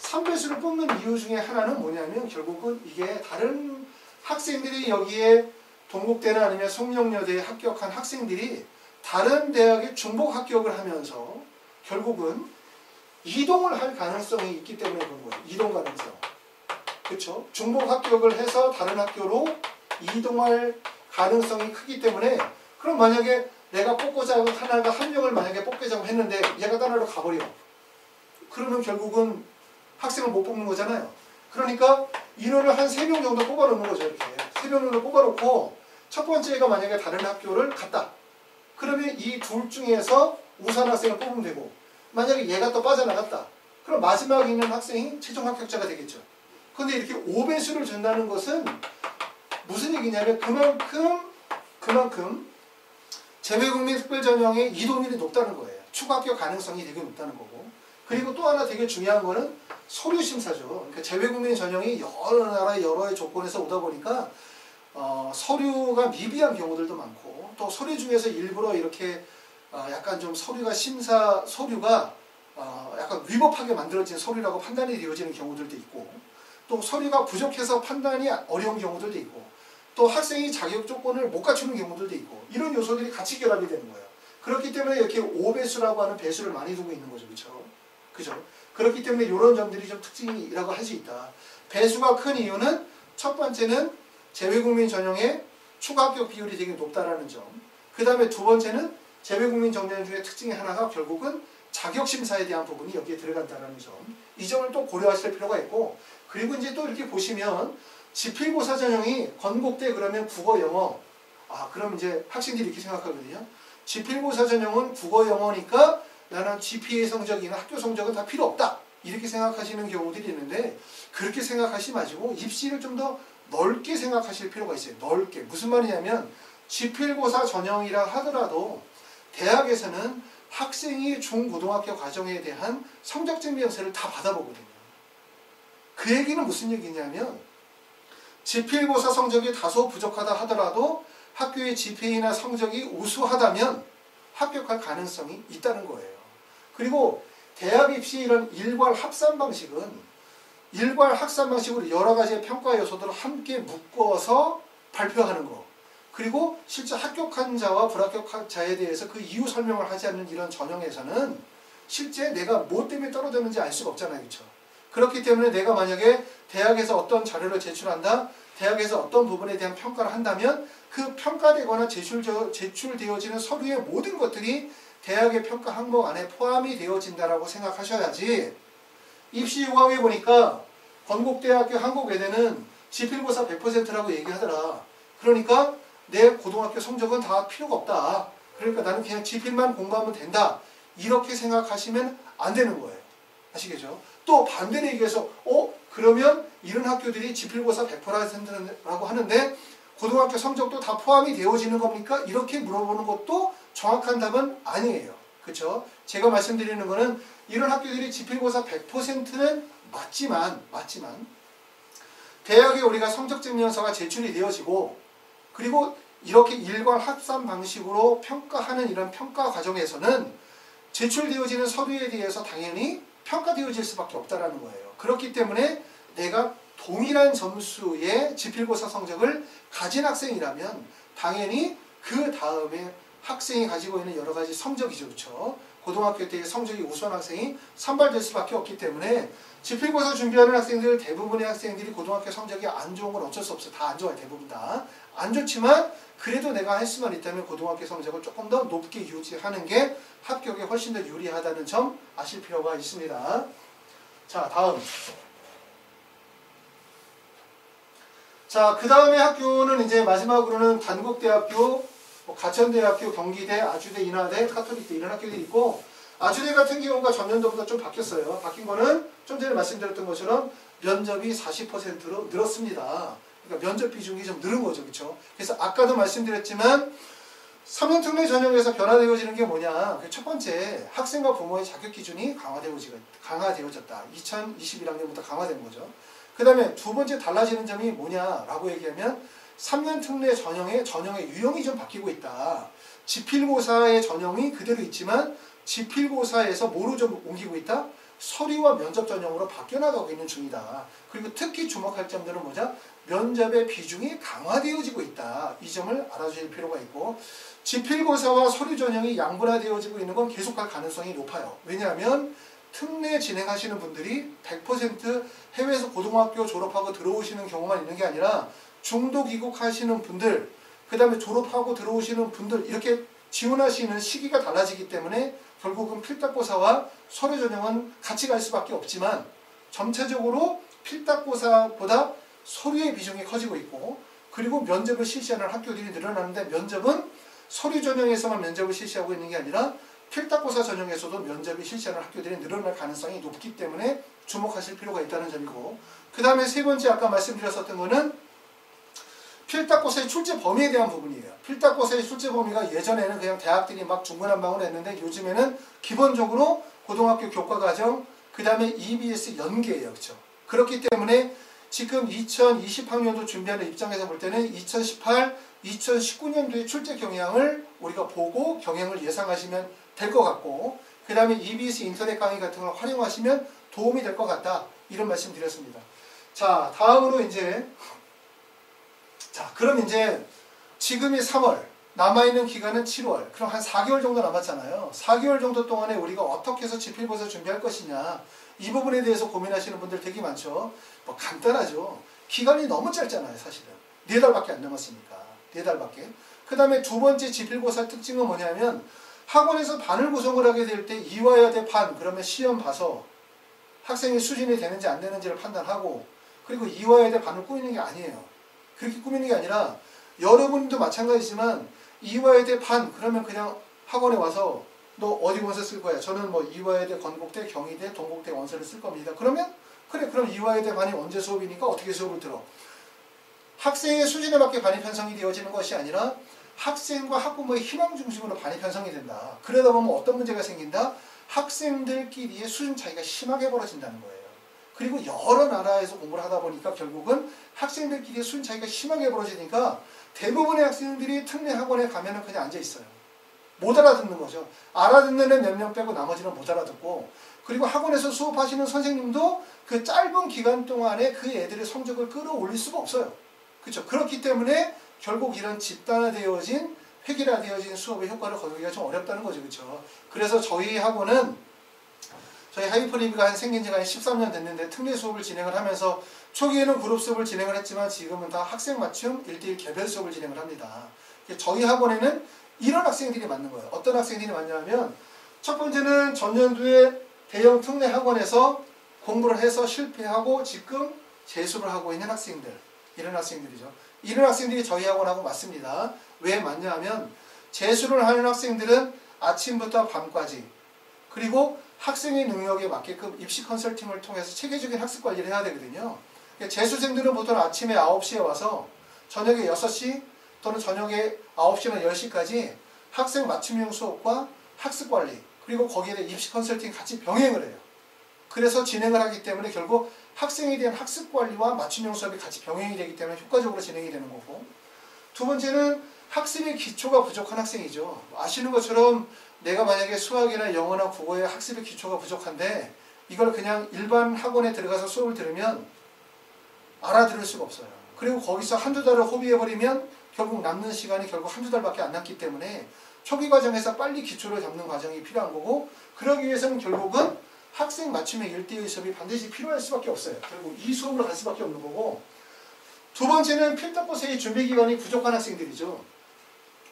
3배수를 뽑는 이유 중에 하나는 뭐냐면 결국은 이게 다른 학생들이 여기에 동국대나 아니면 숙명여대에 합격한 학생들이 다른 대학에 중복 합격을 하면서 결국은 이동을 할 가능성이 있기 때문에 그런 거예요. 이동 가능성. 그렇죠? 중복 합격을 해서 다른 학교로 이동할 가능성이 크기 때문에 그럼 만약에 내가 뽑고자 하나가 한 명을 만약에 뽑고자 했는데 얘가 다른 데로 가버려. 그러면 결국은 학생을 못 뽑는 거잖아요. 그러니까 인원을 한 3명 정도 뽑아놓는 거죠. 이렇게 3명 정도 뽑아놓고 첫 번째가 만약에 다른 학교를 갔다. 그러면 이 둘 중에서 우수한 학생을 뽑으면 되고 만약에 얘가 또 빠져나갔다. 그럼 마지막에 있는 학생이 최종 합격자가 되겠죠. 근데 이렇게 5배수를 준다는 것은 무슨 얘기냐면 그만큼 재외국민 특별전형의 이동률이 높다는 거예요. 추가 합격 가능성이 되게 높다는 거고. 그리고 또 하나 되게 중요한 거는 서류 심사죠. 그러니까 재외국민 전형이 여러 나라의 여러의 조건에서 오다 보니까 서류가 미비한 경우들도 많고 또 서류 중에서 일부러 이렇게 약간 좀 서류가 약간 위법하게 만들어진 서류라고 판단이 되어지는 경우들도 있고 또 서류가 부족해서 판단이 어려운 경우들도 있고 또 학생이 자격 조건을 못 갖추는 경우들도 있고 이런 요소들이 같이 결합이 되는 거예요. 그렇기 때문에 이렇게 5배수라고 하는 배수를 많이 두고 있는 거죠. 그죠? 그렇기 때문에 이런 점들이 좀 특징이라고 할 수 있다. 배수가 큰 이유는 첫 번째는 재외국민 전형의 추가 합격 비율이 되게 높다라는 점. 그 다음에 두 번째는 재외국민 전형 중에 특징이 하나가 결국은 자격심사에 대한 부분이 여기에 들어간다는 점. 이 점을 또 고려하실 필요가 있고 그리고 이제 또 이렇게 보시면 지필고사 전형이 건국대 그러면 국어 영어 그럼 이제 학생들이 이렇게 생각하거든요. 지필고사 전형은 국어 영어니까 나는 GPA 성적이나 학교 성적은 다 필요 없다. 이렇게 생각하시는 경우들이 있는데 그렇게 생각하시지 마시고 입시를 좀 더 넓게 생각하실 필요가 있어요. 넓게. 무슨 말이냐면 지필고사 전형이라 하더라도 대학에서는 학생이 중고등학교 과정에 대한 성적 증명서를 다 받아보거든요. 그 얘기는 무슨 얘기냐면 지필고사 성적이 다소 부족하다 하더라도 학교의 GPA나 성적이 우수하다면 합격할 가능성이 있다는 거예요. 그리고 대학 입시 이런 일괄 합산 방식은 일괄 학산 방식으로 여러 가지의 평가 요소들을 함께 묶어서 발표하는 거. 그리고 실제 합격한 자와 불합격한 자에 대해서 그 이유 설명을 하지 않는 이런 전형에서는 실제 내가 뭐 때문에 떨어졌는지 알 수가 없잖아요. 그렇죠? 그렇기 때문에 내가 만약에 대학에서 어떤 자료를 대학에서 어떤 부분에 대한 평가를 한다면 그 평가되거나 제출되어지는 서류의 모든 것들이 대학의 평가 항목 안에 포함이 되어진다라고 생각하셔야지 입시 요강에 보니까 건국대학교 한국외대는 지필고사 100%라고 얘기하더라. 그러니까 내 고등학교 성적은 다 필요가 없다. 그러니까 나는 그냥 지필만 공부하면 된다. 이렇게 생각하시면 안 되는 거예요. 아시겠죠? 또 반대로 얘기해서 그러면 이런 학교들이 지필고사 100%라고 하는데 고등학교 성적도 다 포함이 되어지는 겁니까? 이렇게 물어보는 것도 정확한 답은 아니에요. 그렇죠? 제가 말씀드리는 거는 이런 학교들이 지필고사 100%는 맞지만 대학에 우리가 성적 증명서가 제출이 되어지고 그리고 이렇게 일괄 합산 방식으로 평가하는 이런 평가 과정에서는 제출되어지는 서류에 대해서 당연히 평가되어질 수밖에 없다는 거예요. 그렇기 때문에 내가 동일한 점수의 지필고사 성적을 가진 학생이라면 당연히 그 다음에 학생이 가지고 있는 여러 가지 성적이죠. 그렇죠? 고등학교 때 성적이 우수한 학생이 선발될 수밖에 없기 때문에 지필고사 준비하는 학생들 대부분의 학생들이 고등학교 성적이 안 좋은 건 어쩔 수 없어요. 다 안 좋아요. 대부분 다. 안 좋지만 그래도 내가 할 수만 있다면 고등학교 성적을 조금 더 높게 유지하는 게 합격에 훨씬 더 유리하다는 점 아실 필요가 있습니다. 자, 다음. 자, 그 다음에 학교는 이제 마지막으로는 단국대학교, 가천대학교, 경기대, 아주대, 인하대, 카톨릭대 이런 학교들이 있고 아주대 같은 경우가 전년도보다 좀 바뀌었어요. 바뀐 거는 좀 전에 말씀드렸던 것처럼 면접이 40%로 늘었습니다. 그러니까 면접 비중이 좀 늘은 거죠. 그렇죠? 그래서 아까도 말씀드렸지만 3년 특례 전형에서 변화되어지는 게 뭐냐. 첫 번째, 학생과 부모의 자격 기준이 강화되어졌다. 2021학년부터 강화된 거죠. 그 다음에 두 번째 달라지는 점이 뭐냐라고 얘기하면 3년 특례 전형의 유형이 좀 바뀌고 있다. 지필고사의 전형이 그대로 있지만 지필고사에서 뭐로 좀 옮기고 있다? 서류와 면접 전형으로 바뀌어나가고 있는 중이다. 그리고 특히 주목할 점들은 뭐죠? 면접의 비중이 강화되어지고 있다. 이 점을 알아주실 필요가 있고 지필고사와 서류 전형이 양분화되어지고 있는 건 계속할 가능성이 높아요. 왜냐하면 특례 진행하시는 분들이 100% 해외에서 고등학교 졸업하고 들어오시는 경우만 있는 게 아니라 중도 귀국하시는 분들, 그 다음에 졸업하고 들어오시는 분들 이렇게 지원하시는 시기가 달라지기 때문에 결국은 필답고사와 서류 전형은 같이 갈 수밖에 없지만 점차적으로 필답고사보다 서류의 비중이 커지고 있고 그리고 면접을 실시하는 학교들이 늘어나는데 면접은 서류 전형에서만 면접을 실시하고 있는 게 아니라 필답고사 전형에서도 면접이 실시하는 학교들이 늘어날 가능성이 높기 때문에 주목하실 필요가 있다는 점이고 그 다음에 세 번째 아까 말씀드렸었던 거는 필답고사의 출제 범위에 대한 부분이에요. 필답고사의 출제 범위가 예전에는 그냥 대학들이 막 중구난방으로 했는데 요즘에는 기본적으로 고등학교 교과과정 그 다음에 EBS 연계예요. 그렇죠? 그렇기 때문에 지금 2020학년도 준비하는 입장에서 볼 때는 2018, 2019년도의 출제 경향을 우리가 보고 경향을 예상하시면 될 것 같고 그 다음에 EBS 인터넷 강의 같은 걸 활용하시면 도움이 될 것 같다. 이런 말씀 드렸습니다. 자, 다음으로 그럼 이제 지금이 3월, 남아있는 기간은 7월, 그럼 한 4개월 정도 남았잖아요. 4개월 정도 동안에 우리가 어떻게 해서 지필고사 준비할 것이냐 이 부분에 대해서 고민하시는 분들 되게 많죠. 뭐 간단하죠. 기간이 너무 짧잖아요. 사실은 4달밖에 안 남았으니까 4달밖에. 그 다음에 두 번째 지필고사 특징은 뭐냐면 학원에서 반을 구성을 하게 될 때 이화여대 반 그러면 시험 봐서 학생의 수준이 되는지 안 되는지를 판단하고 그리고 이화여대 반을 꾸미는 게 아니에요. 그렇게 꾸미는 게 아니라 여러분도 마찬가지지만 이화여대 반 그러면 그냥 학원에 와서 너 어디 원서 쓸 거야? 저는 뭐 이화여대, 건국대, 경희대, 동국대 원서를 쓸 겁니다. 그러면 그래 그럼 이화여대 반이 언제 수업이니까 어떻게 수업을 들어? 학생의 수준에 맞게 반이 편성이 되어지는 것이 아니라 학생과 학부모의 희망 중심으로 반이 편성이 된다. 그러다 보면 어떤 문제가 생긴다? 학생들끼리의 수준 차이가 심하게 벌어진다는 거예요. 그리고 여러 나라에서 공부를 하다 보니까 결국은 학생들끼리의 수준 차이가 심하게 벌어지니까 대부분의 학생들이 특례 학원에 가면은 그냥 앉아 있어요. 못 알아듣는 거죠. 알아듣는 애 몇 명 빼고 나머지는 못 알아듣고 그리고 학원에서 수업하시는 선생님도 그 짧은 기간 동안에 그 애들의 성적을 끌어올릴 수가 없어요. 그렇죠? 그렇기 때문에 결국 이런 집단화되어진 획일화되어진 수업의 효과를 거두기가 좀 어렵다는 거죠. 그렇죠? 그래서 저희 학원은 저희 하이퍼리뷰가 생긴 지가 한 13년 됐는데 특례 수업을 진행을 하면서 초기에는 그룹 수업을 진행을 했지만 지금은 다 학생 맞춤 1:1 개별 수업을 진행을 합니다. 저희 학원에는 이런 학생들이 맞는 거예요. 어떤 학생들이 맞냐면 첫 번째는 전년도에 대형 특례 학원에서 공부를 해서 실패하고 지금 재수를 하고 있는 학생들 이런 학생들이죠. 이런 학생들이 저희 학원하고 맞습니다. 왜 맞냐 하면 재수를 하는 학생들은 아침부터 밤까지 그리고 학생의 능력에 맞게끔 입시 컨설팅을 통해서 체계적인 학습 관리를 해야 되거든요. 재수생들은 보통 아침에 9시에 와서 저녁에 6시 또는 저녁에 9시나 10시까지 학생 맞춤형 수업과 학습 관리 그리고 거기에 대한 입시 컨설팅 같이 병행을 해요. 그래서 진행을 하기 때문에 결국 학생에 대한 학습 관리와 맞춤형 수업이 같이 병행이 되기 때문에 효과적으로 진행이 되는 거고, 두 번째는 학습의 기초가 부족한 학생이죠. 아시는 것처럼 내가 만약에 수학이나 영어나 국어의 학습의 기초가 부족한데 이걸 그냥 일반 학원에 들어가서 수업을 들으면 알아들을 수가 없어요. 그리고 거기서 한두 달을 허비해버리면 결국 남는 시간이 결국 한두 달밖에 안 남기 때문에 초기 과정에서 빨리 기초를 잡는 과정이 필요한 거고, 그러기 위해서는 결국은 학생 맞춤형 1대1 수업이 반드시 필요할 수밖에 없어요. 결국 이 수업으로 갈 수밖에 없는 거고, 두 번째는 필터코스의 준비 기간이 부족한 학생들이죠.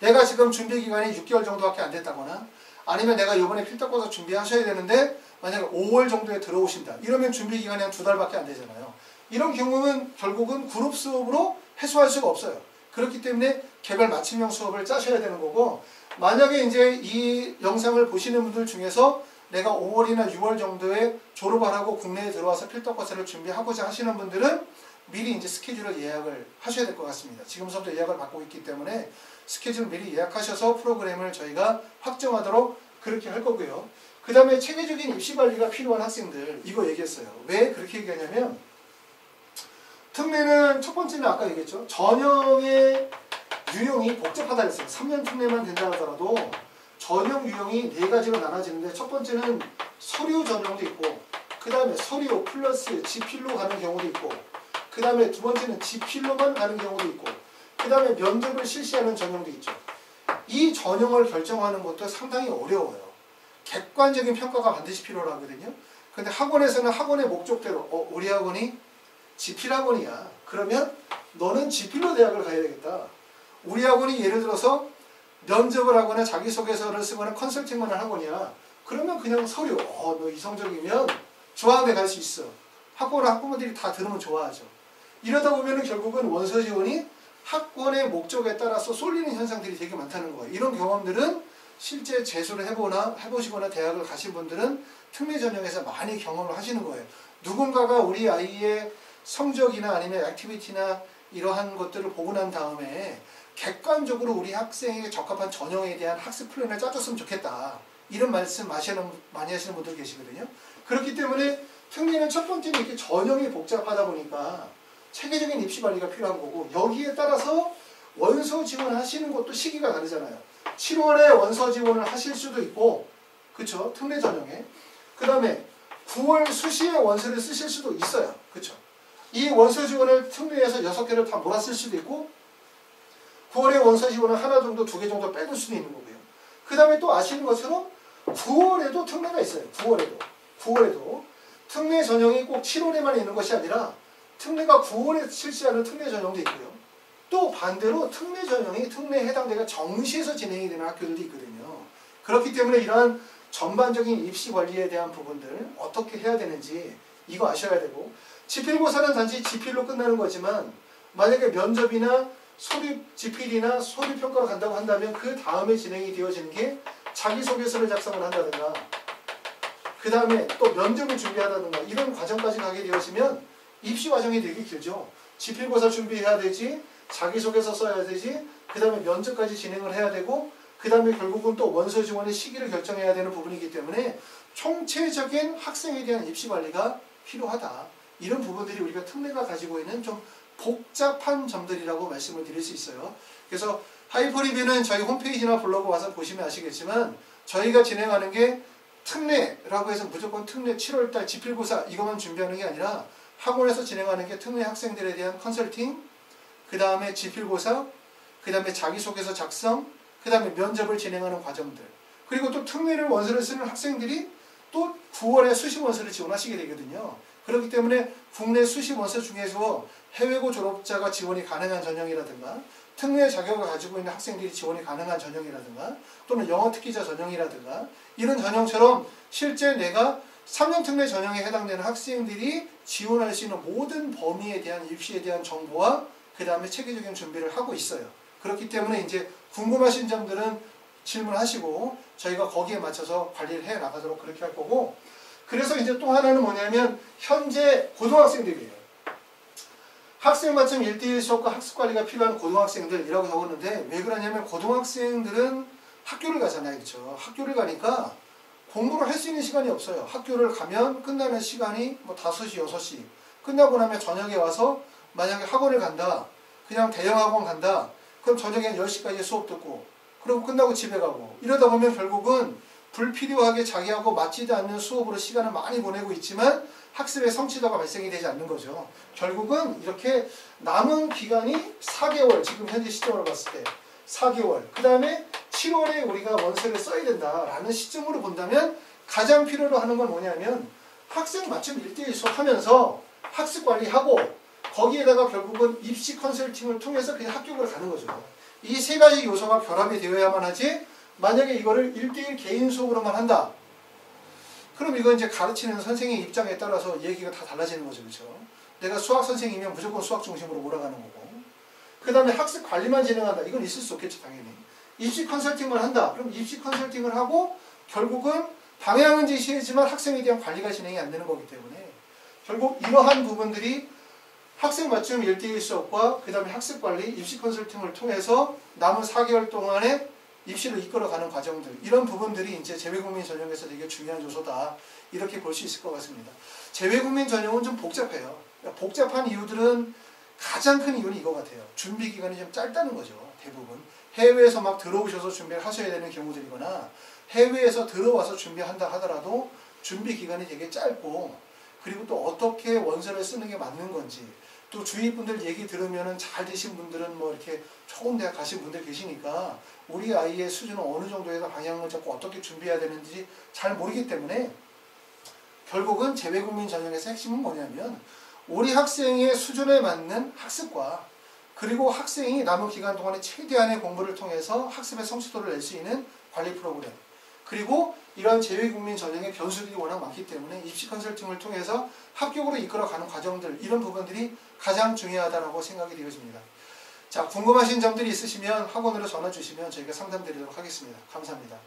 내가 지금 준비 기간이 6개월 정도밖에 안 됐다거나 아니면 내가 이번에 필터코스 준비하셔야 되는데 만약에 5월 정도에 들어오신다. 이러면 준비 기간이 한 2달밖에 안 되잖아요. 이런 경우는 결국은 그룹 수업으로 해소할 수가 없어요. 그렇기 때문에 개별 맞춤형 수업을 짜셔야 되는 거고, 만약에 이제 이 영상을 보시는 분들 중에서 내가 5월이나 6월 정도에 졸업을 하고 국내에 들어와서 필터코스를 준비하고자 하시는 분들은 미리 이제 스케줄을 예약을 하셔야 될 것 같습니다. 지금부터 예약을 받고 있기 때문에 스케줄 미리 예약하셔서 프로그램을 저희가 확정하도록 그렇게 할 거고요. 그 다음에 체계적인 입시 관리가 필요한 학생들, 이거 얘기했어요. 왜 그렇게 얘기하냐면, 특례는 첫 번째는 아까 얘기했죠. 전형의 유형이 복잡하다 했어요. 3년 특례만 된다 하더라도 전형 유형이 4가지로 나눠지는데, 첫 번째는 서류 전형도 있고, 그 다음에 서류 플러스 지필로 가는 경우도 있고, 그 다음에 두 번째는 지필로만 가는 경우도 있고, 그 다음에 면접을 실시하는 전형도 있죠. 이 전형을 결정하는 것도 상당히 어려워요. 객관적인 평가가 반드시 필요하거든요. 근데 학원에서는 학원의 목적대로 우리 학원이 지필학원이야. 그러면 너는 지필로 대학을 가야 되겠다. 우리 학원이 예를 들어서 면접을 하거나 자기소개서를 쓰거나 컨설팅만 하는 학원이야. 그러면 그냥 서류, 너 이성적이면 중앙대 갈 수 있어. 학부모들이 다 들으면 좋아하죠. 이러다 보면 결국은 원서 지원이 학원의 목적에 따라서 쏠리는 현상들이 되게 많다는 거예요. 이런 경험들은 실제 재수를 해보시거나 대학을 가신 분들은 특례 전형에서 많이 경험을 하시는 거예요. 누군가가 우리 아이의 성적이나 아니면 액티비티나 이러한 것들을 보고 난 다음에 객관적으로 우리 학생에게 적합한 전형에 대한 학습 플랜을 짜줬으면 좋겠다. 이런 말씀 많이 하시는 분들 계시거든요. 그렇기 때문에 특례는 첫 번째는 이렇게 전형이 복잡하다 보니까 체계적인 입시 관리가 필요한 거고, 여기에 따라서 원서 지원하시는 것도 시기가 다르잖아요. 7월에 원서 지원을 하실 수도 있고, 그쵸? 특례 전형에. 그 다음에 9월 수시에 원서를 쓰실 수도 있어요. 그쵸? 이 원서 지원을 특례에서 6개를 다 몰았을 수도 있고, 9월에 원서 지원을 하나 정도, 2개 정도 빼둘 수도 있는 거고요. 그 다음에 또 아시는 것처럼 9월에도 특례가 있어요. 9월에도. 특례 전형이 꼭 7월에만 있는 것이 아니라 특례가 9월에 실시하는 특례 전형도 있고요. 또 반대로 특례 전형이 특례에 해당되는 정시에서 진행이 되는 학교들도 있거든요. 그렇기 때문에 이러한 전반적인 입시 관리에 대한 부분들 어떻게 해야 되는지 이거 아셔야 되고, 지필고사는 단지 지필로 끝나는 거지만 만약에 면접이나 서류 지필이나 서류 평가를 간다고 한다면 그 다음에 진행이 되어지는 게 자기소개서를 작성을 한다든가, 그 다음에 또 면접을 준비하다든가, 이런 과정까지 가게 되어지면 입시 과정이 되게 길죠. 지필고사 준비해야 되지, 자기소개서 써야 되지, 그 다음에 면접까지 진행을 해야 되고, 그 다음에 결국은 또 원서 지원의 시기를 결정해야 되는 부분이기 때문에 총체적인 학생에 대한 입시 관리가 필요하다. 이런 부분들이 우리가 특례가 가지고 있는 좀 복잡한 점들이라고 말씀을 드릴 수 있어요. 그래서 하이퍼리뷰는 저희 홈페이지나 블로그 와서 보시면 아시겠지만, 저희가 진행하는 게 특례라고 해서 무조건 특례 7월달 지필고사 이것만 준비하는 게 아니라, 학원에서 진행하는 게 특례 학생들에 대한 컨설팅, 그 다음에 지필고사, 그 다음에 자기소개서 작성, 그 다음에 면접을 진행하는 과정들, 그리고 또 특례를 원서를 쓰는 학생들이 또 9월에 수시 원서를 지원하시게 되거든요. 그렇기 때문에 국내 수시 원서 중에서 해외고 졸업자가 지원이 가능한 전형이라든가, 특례 자격을 가지고 있는 학생들이 지원이 가능한 전형이라든가, 또는 영어 특기자 전형이라든가, 이런 전형처럼 실제 내가 3년 특례 전형에 해당되는 학생들이 지원할 수 있는 모든 범위에 대한 입시에 대한 정보와 그 다음에 체계적인 준비를 하고 있어요. 그렇기 때문에 이제 궁금하신 점들은 질문하시고 저희가 거기에 맞춰서 관리를 해 나가도록 그렇게 할 거고, 그래서 이제 또 하나는 뭐냐면 현재 고등학생들이에요. 학생 맞춤 1:1 수업과 학습관리가 필요한 고등학생들이라고 적었는데, 왜 그러냐면 고등학생들은 학교를 가잖아요. 그렇죠? 학교를 가니까 공부를 할 수 있는 시간이 없어요. 학교를 가면 끝나는 시간이 뭐 5시, 6시. 끝나고 나면 저녁에 와서 만약에 학원을 간다. 그냥 대형 학원 간다. 그럼 저녁에 한 10시까지 수업 듣고 그리고 끝나고 집에 가고, 이러다 보면 결국은 불필요하게 자기하고 맞지도 않는 수업으로 시간을 많이 보내고 있지만 학습의 성취도가 발생이 되지 않는 거죠. 결국은 이렇게 남은 기간이 4개월, 지금 현재 시점으로 봤을 때 4개월, 그 다음에 7월에 우리가 원서를 써야 된다라는 시점으로 본다면 가장 필요로 하는 건 뭐냐면 학생 맞춤 1:1 수업하면서 학습 관리하고 거기에다가 결국은 입시 컨설팅을 통해서 그냥 합격을 가는 거죠. 이 세 가지 요소가 결합이 되어야만 하지, 만약에 이거를 1:1 개인 수업으로만 한다. 그럼 이건 이제 가르치는 선생의 입장에 따라서 얘기가 다 달라지는 거죠. 그렇죠? 내가 수학 선생이면 무조건 수학 중심으로 몰아가는 거고, 그 다음에 학습 관리만 진행한다. 이건 있을 수 없겠죠, 당연히. 입시 컨설팅만 한다. 그럼 입시 컨설팅을 하고 결국은 방향은 제시하지만 학생에 대한 관리가 진행이 안 되는 거기 때문에 결국 이러한 부분들이 학생 맞춤 1:1 수업과 그 다음에 학습 관리, 입시 컨설팅을 통해서 남은 4개월 동안에 입시를 이끌어가는 과정들, 이런 부분들이 이제 재외국민 전형에서 되게 중요한 요소다. 이렇게 볼 수 있을 것 같습니다. 재외국민 전형은 좀 복잡해요. 복잡한 이유들은 가장 큰 이유는 이거 같아요. 준비 기간이 좀 짧다는 거죠. 대부분. 해외에서 막 들어오셔서 준비를 하셔야 되는 경우들이거나 해외에서 들어와서 준비한다 하더라도 준비 기간이 되게 짧고, 그리고 또 어떻게 원서를 쓰는 게 맞는 건지, 또 주위 분들 얘기 들으면은 잘 되신 분들은 뭐 이렇게 좋은 대학 가신 분들 계시니까 우리 아이의 수준은 어느 정도에서 방향을 잡고 어떻게 준비해야 되는지 잘 모르기 때문에 결국은 재외국민 전형에서 핵심은 뭐냐면 우리 학생의 수준에 맞는 학습과, 그리고 학생이 남은 기간 동안에 최대한의 공부를 통해서 학습의 성취도를 낼 수 있는 관리 프로그램, 그리고 이러한 재외국민 전형의 변수들이 워낙 많기 때문에 입시 컨설팅을 통해서 합격으로 이끌어가는 과정들, 이런 부분들이 가장 중요하다고 생각이 되어집니다. 자, 궁금하신 점들이 있으시면 학원으로 전화 주시면 저희가 상담드리도록 하겠습니다. 감사합니다.